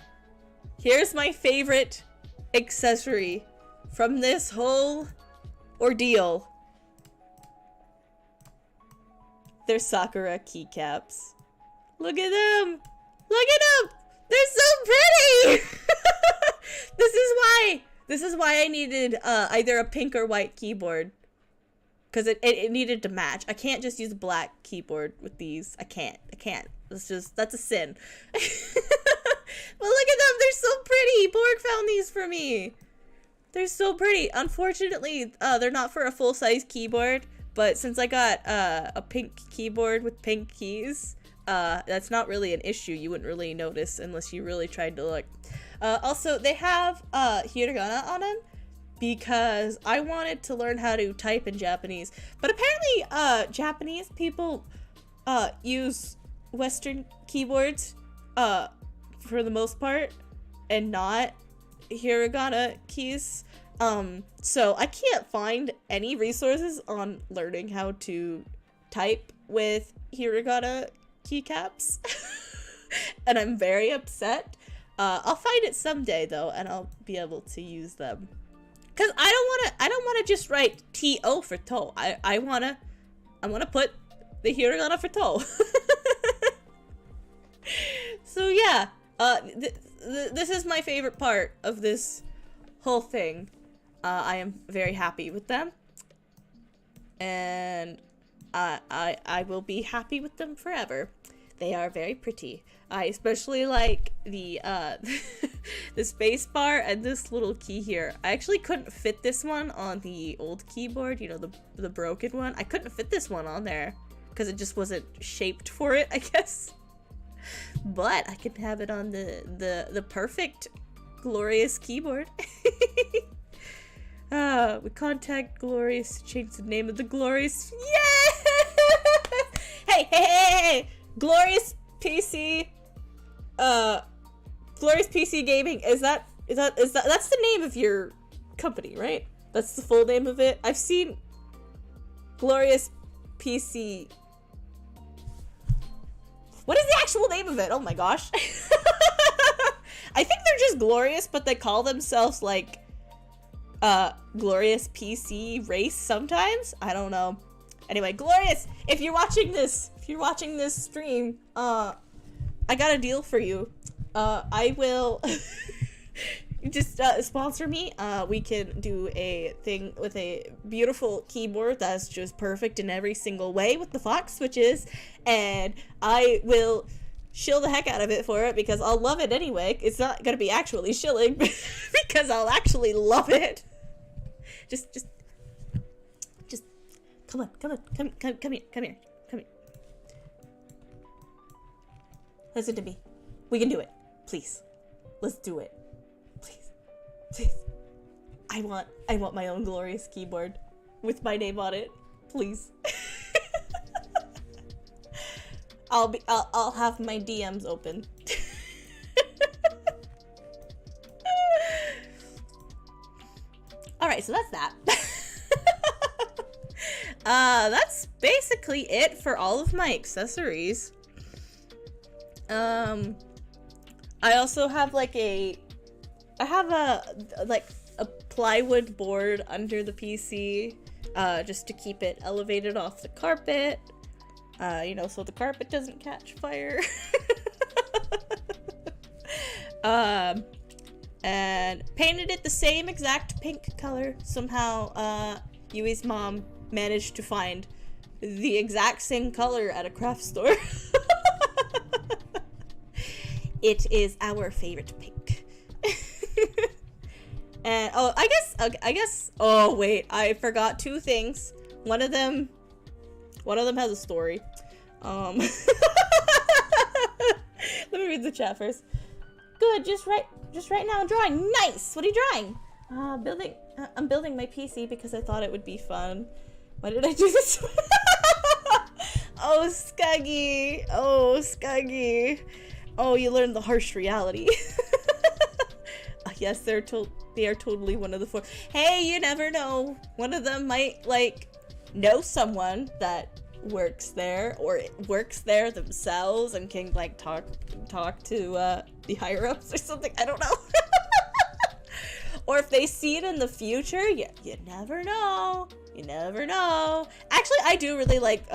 B: Here's my favorite accessory from this whole ordeal. They're Sakura keycaps. Look at them! Look at them! They're so pretty! This is why I needed either a pink or white keyboard. because it needed to match. I can't just use a black keyboard with these. I can't. That's a sin. But look at them, they're so pretty. Borg found these for me. They're so pretty. Unfortunately, they're not for a full-size keyboard, but since I got a pink keyboard with pink keys, that's not really an issue. You wouldn't really notice unless you really tried to look. Also, they have hiragana on them because I wanted to learn how to type in Japanese. But apparently, Japanese people use Western keyboards for the most part and not hiragana keys. So I can't find any resources on learning how to type with hiragana keycaps. And I'm very upset. I'll find it someday though, and I'll be able to use them. Cause I don't wanna just write T-O for toe. I wanna put the hiragana for toe. So yeah, this is my favorite part of this whole thing. I am very happy with them, and I will be happy with them forever. They are very pretty. I especially like the the space bar and this little key here. I actually couldn't fit this one on the old keyboard, you know, the broken one. I couldn't fit this one on there because it just wasn't shaped for it, I guess. But I can have it on the perfect glorious keyboard. We contact Glorious to change the name of the Glorious. Yeah! Hey! Glorious PC. Glorious PC Gaming. Is that that's the name of your company, right? That's the full name of it. I've seen Glorious PC. What is the actual name of it? Oh my gosh. I think they're just Glorious, but they call themselves like Glorious PC Race sometimes. I don't know. Anyway, Glorious, if you're watching this stream, I got a deal for you. I will just sponsor me. We can do a thing with a beautiful keyboard that's just perfect in every single way with the Fox switches, and I will shill the heck out of it for it because I'll love it anyway. It's not gonna be actually shilling because I'll actually love it. Just come here. Listen to me. We can do it. Please. Let's do it. Please. I want my own glorious keyboard with my name on it. Please. I'll have my DMs open. Alright, so that's that. That's basically it for all of my accessories. I also have I have a plywood board under the PC, just to keep it elevated off the carpet, you know, so the carpet doesn't catch fire. And painted it the same exact pink color. Somehow, Yui's mom managed to find the exact same color at a craft store. It is our favorite pink. And I guess oh wait, I forgot two things. One of them has a story. Let me read the chat first. Good, just right now drawing. Nice. What are you drawing? I'm building my PC because I thought it would be fun. Why did I do this? Oh, Scuggy. Oh, you learned the harsh reality. Yes, they are totally one of the four. Hey, you never know. One of them might, know someone that works there, or works there themselves and can, talk to, the higher-ups or something. I don't know. Or if they see it in the future, you never know. You never know. Actually, I do really like,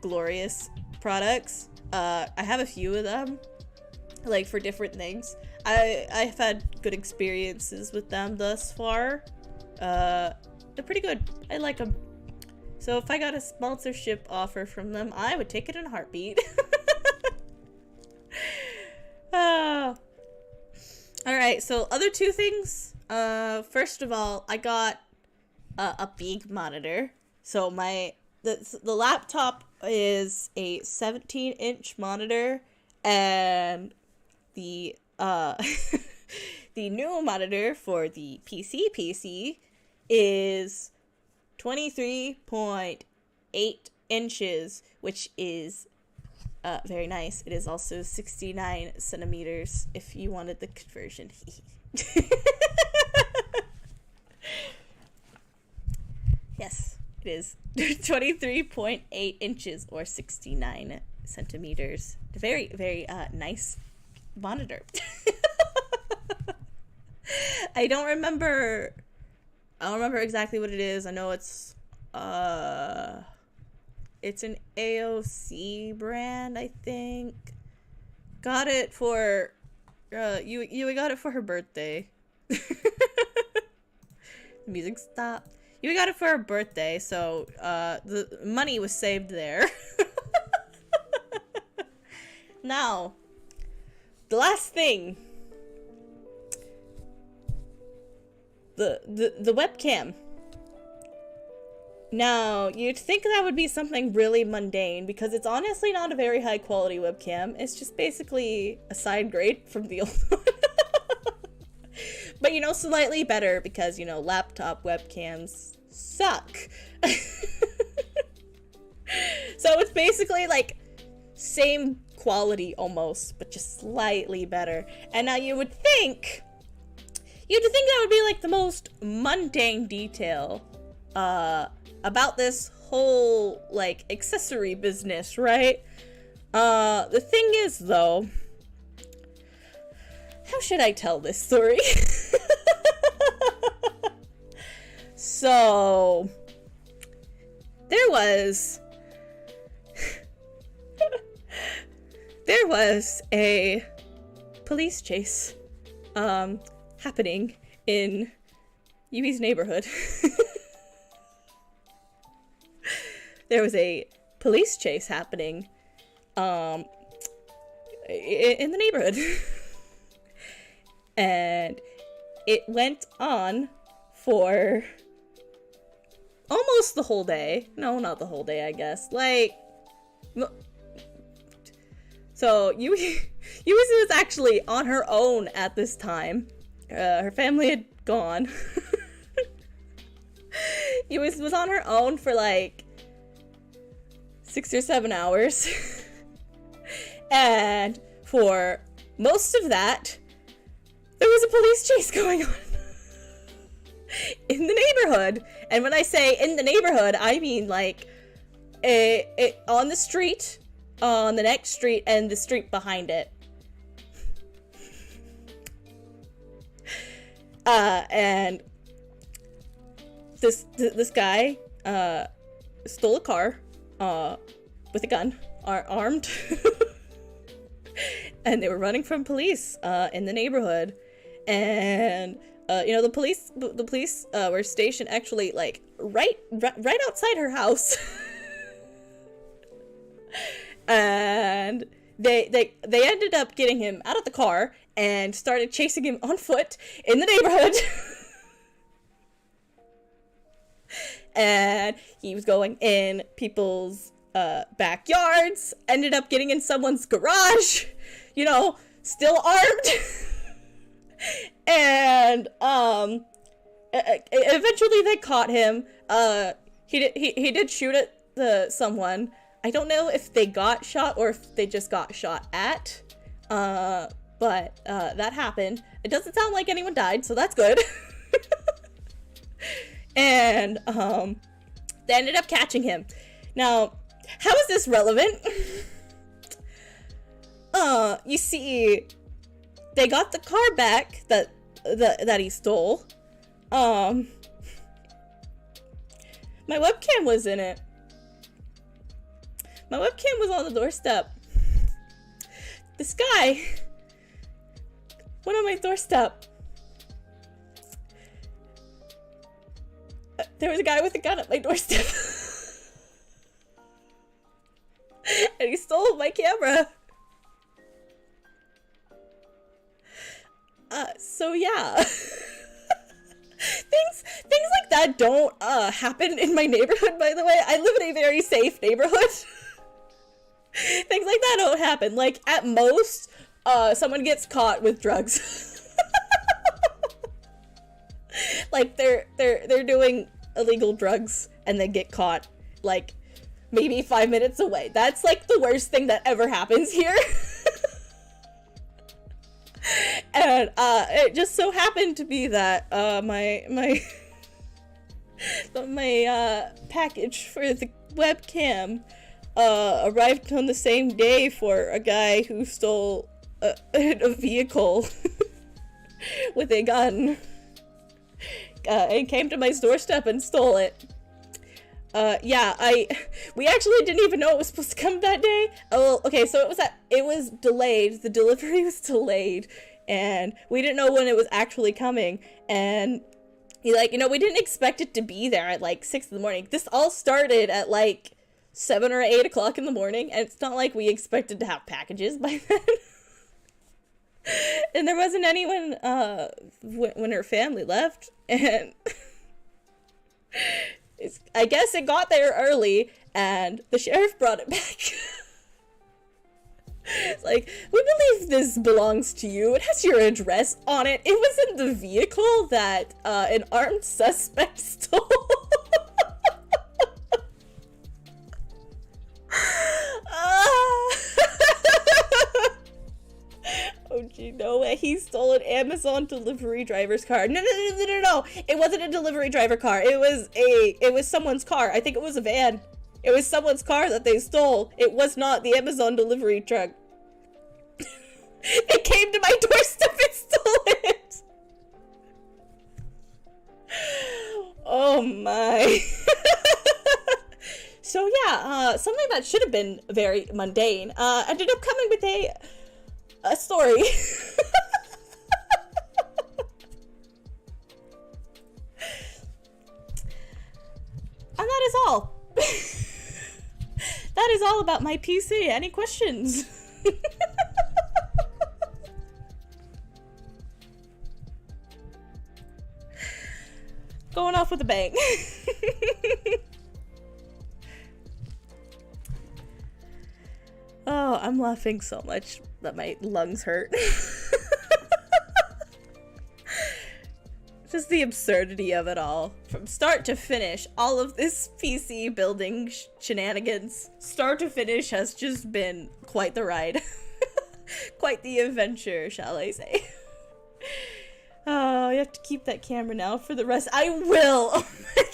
B: Glorious products. I have a few of them. For different things. I've had good experiences with them thus far. They're pretty good. I like them. So if I got a sponsorship offer from them, I would take it in a heartbeat. Alright, so other two things. First of all, I got a big monitor. So the laptop is a 17-inch monitor, and the the new monitor for the PC is 23.8 inches, which is very nice. It is also 69 centimeters if you wanted the conversion. Yes, it is 23.8 inches or 69 centimeters. Very, very nice monitor. I don't remember exactly what it is. I know it's an AOC brand, I think. Got it for you got it for her birthday. The music stopped. You got it for her birthday, so the money was saved there. Now, the last thing. The webcam. Now, you'd think that would be something really mundane, because it's honestly not a very high quality webcam. It's just basically a side grade from the old one. But, you know, slightly better, because, you know, laptop webcams suck. So it's basically like same quality almost, but just slightly better. And now you'd think that would be like the most mundane detail about this whole like accessory business, right? The thing is, though, how should I tell this story? So there was a police chase happening in Yui's neighborhood. There was a police chase happening in the neighborhood. And it went on for almost the whole day. No, not the whole day, I guess. Like, so Yui was actually on her own at this time. Her family had gone. Yui was on her own for like 6 or 7 hours. And for most of that, there was a police chase going on in the neighborhood. And when I say in the neighborhood, I mean like on the street, on the next street, and the street behind it. And this guy stole a car with a gun, armed. And they were running from police in the neighborhood. And you know, the police were stationed actually like right outside her house. And they ended up getting him out of the car and started chasing him on foot in the neighborhood. And he was going in people's backyards, ended up getting in someone's garage, you know, still armed. And eventually they caught him. He did shoot at someone. I don't know if they got shot or if they just got shot at. But that happened. It doesn't sound like anyone died, so that's good. And they ended up catching him. Now, how is this relevant? You see, they got the car back that he stole. My webcam was in it. My webcam was on the doorstep. This guy went on my doorstep. There was a guy with a gun at my doorstep. And he stole my camera. So yeah. Things like that don't happen in my neighborhood, by the way. I live in a very safe neighborhood. Things like that don't happen. Like, at most, someone gets caught with drugs. Like, they're doing illegal drugs and they get caught, like, maybe 5 minutes away. That's, like, the worst thing that ever happens here. And it just so happened to be that my package for the webcam arrived on the same day for a guy who stole a vehicle with a gun and came to my doorstep and stole it. Yeah, we actually didn't even know it was supposed to come that day. Oh, okay, so it was delayed. The delivery was delayed, and we didn't know when it was actually coming. And he, like, you know, we didn't expect it to be there at like 6 in the morning. This all started at like 7 or 8 o'clock in the morning, and it's not like we expected to have packages by then. And there wasn't anyone when her family left, and I guess it got there early, and the sheriff brought it back. It's like, we believe this belongs to you. It has your address on it. It was in the vehicle that an armed suspect stole. Oh gee, no way. He stole an Amazon delivery driver's car. No. It wasn't a delivery driver car. It was someone's car. I think it was a van. It was someone's car that they stole. It was not the Amazon delivery truck. They came to my doorstep and stole it. Oh my. So yeah, something that should have been very mundane ended up coming with a story. And that is all. That is all about my PC. Any questions? Going off with a bang. Oh, I'm laughing so much that my lungs hurt. Just the absurdity of it all. From start to finish, all of this PC building shenanigans, start to finish, has just been quite the ride. Quite the adventure, shall I say. Oh, you have to keep that camera now for the rest. I will! Oh my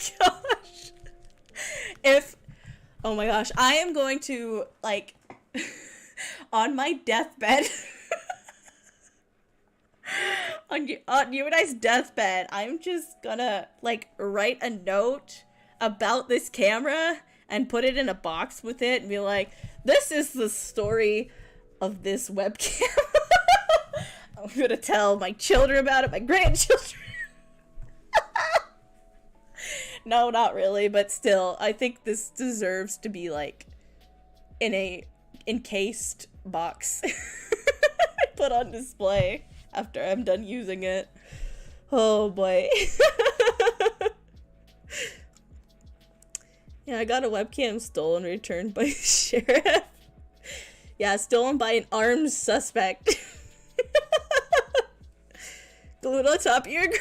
B: gosh. Oh my gosh, I am going to, like, on my deathbed, on you and I's deathbed, I'm just gonna, like, write a note about this camera and put it in a box with it and be like, this is the story of this webcam. I'm gonna tell my children about it, my grandchildren. No, not really, but still, I think this deserves to be, like, in a encased box. Put on display after I'm done using it. Oh boy. Yeah, I got a webcam stolen, returned by the sheriff. Yeah, stolen by an armed suspect. Glued on top of your grave.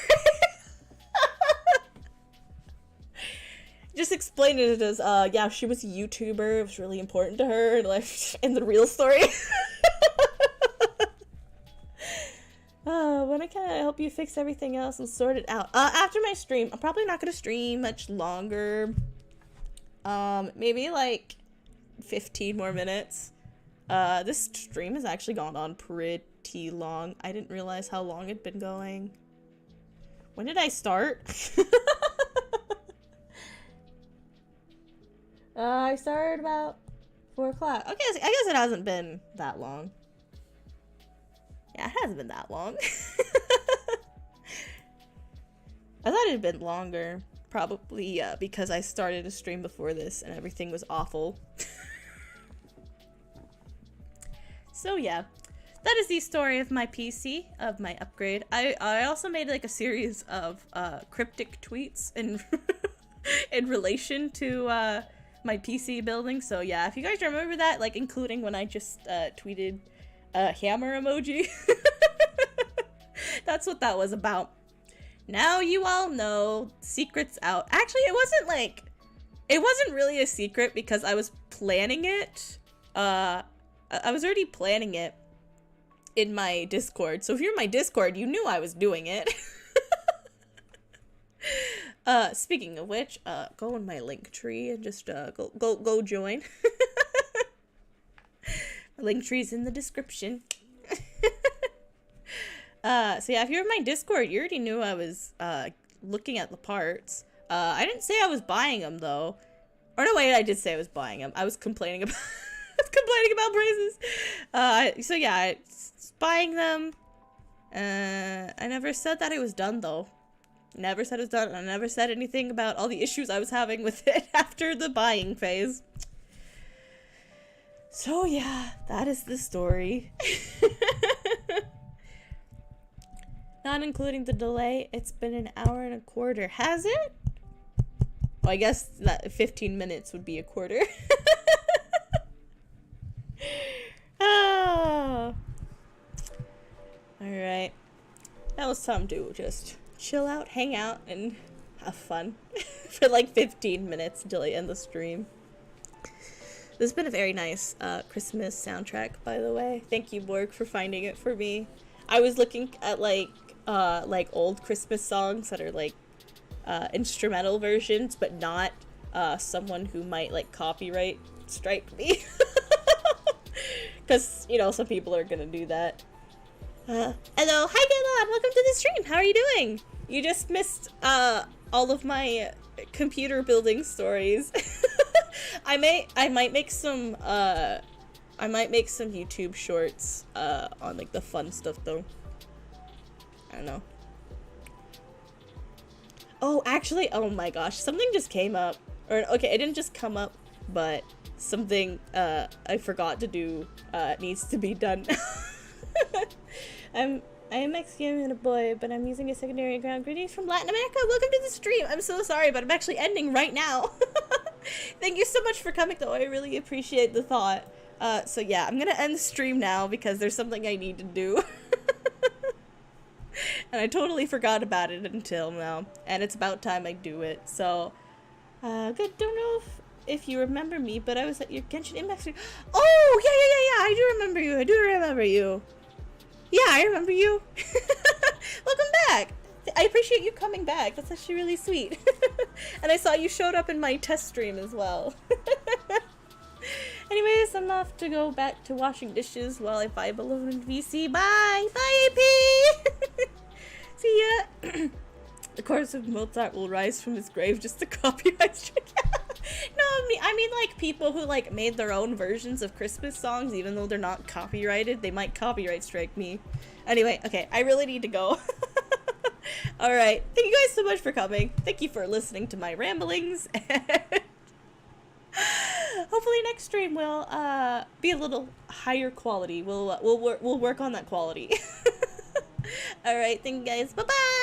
B: Just explain it as, yeah, she was a YouTuber, it was really important to her, like, in the real story. When can I help you fix everything else and sort it out? After my stream. I'm probably not gonna stream much longer. Maybe, like, 15 more minutes. This stream has actually gone on pretty long. I didn't realize how long it'd been going. When did I start? I started about 4 o'clock. Okay, I guess it hasn't been that long. Yeah, it hasn't been that long. I thought it had been longer. Probably because I started a stream before this and everything was awful. So yeah, that is the story of my PC, of my upgrade. I also made like a series of cryptic tweets in in relation to my PC building. So yeah, if you guys remember that, like including when I just tweeted a hammer emoji, that's what that was about. Now you all know, secret's out. Actually, it wasn't really a secret because I was planning it. I was already planning it in my Discord. So if you're in my Discord, you knew I was doing it. Speaking of which, go in my Linktree and just go join. My Linktree's in the description. So yeah, if you're in my Discord, you already knew I was looking at the parts. I didn't say I was buying them though. Or no, wait, I did say I was buying them. I was complaining about prices. So yeah, it's buying them. I never said that it was done though. Never said it was done, and I never said anything about all the issues I was having with it after the buying phase. So yeah, that is the story. Not including the delay, it's been an hour and a quarter. Has it? Well, I guess that 15 minutes would be a quarter. Oh. Alright. Now it's time to just chill out, hang out, and have fun for like 15 minutes until I end the stream. This has been a very nice Christmas soundtrack, by the way. Thank you, Borg, for finding it for me. I was looking at like old Christmas songs that are like instrumental versions, but not someone who might like copyright strike me. Because, you know, some people are gonna do that. Hello, hi Gaylon, welcome to the stream. How are you doing? You just missed all of my computer building stories. I might make some YouTube shorts on like the fun stuff though. I don't know. Oh, actually, oh my gosh, something just came up. Or okay, it didn't just come up, but something I forgot to do needs to be done. I am Mexican and a boy, but I'm using a secondary ground. Greetings from Latin America. Welcome to the stream. I'm so sorry, but I'm actually ending right now. Thank you so much for coming, though. I really appreciate the thought. So yeah, I'm gonna end the stream now because there's something I need to do. And I totally forgot about it until now. And it's about time I do it. So, good. Don't know if you remember me, but I was at your Genshin Impact stream. Oh, yeah. I do remember you. Yeah, I remember you. Welcome back. I appreciate you coming back. That's actually really sweet. And I saw you showed up in my test stream as well. Anyways, I'm off to go back to washing dishes while I vibe alone in VC. Bye! Bye, AP! See ya! The chorus of Mozart will rise from his grave just to copyright strike. No, I mean like people who like made their own versions of Christmas songs even though they're not copyrighted, they might copyright strike me. Anyway, okay, I really need to go. Alright, thank you guys so much for coming. Thank you for listening to my ramblings. Hopefully next stream will be a little higher quality. We'll work on that quality. Alright, thank you guys. Bye-bye!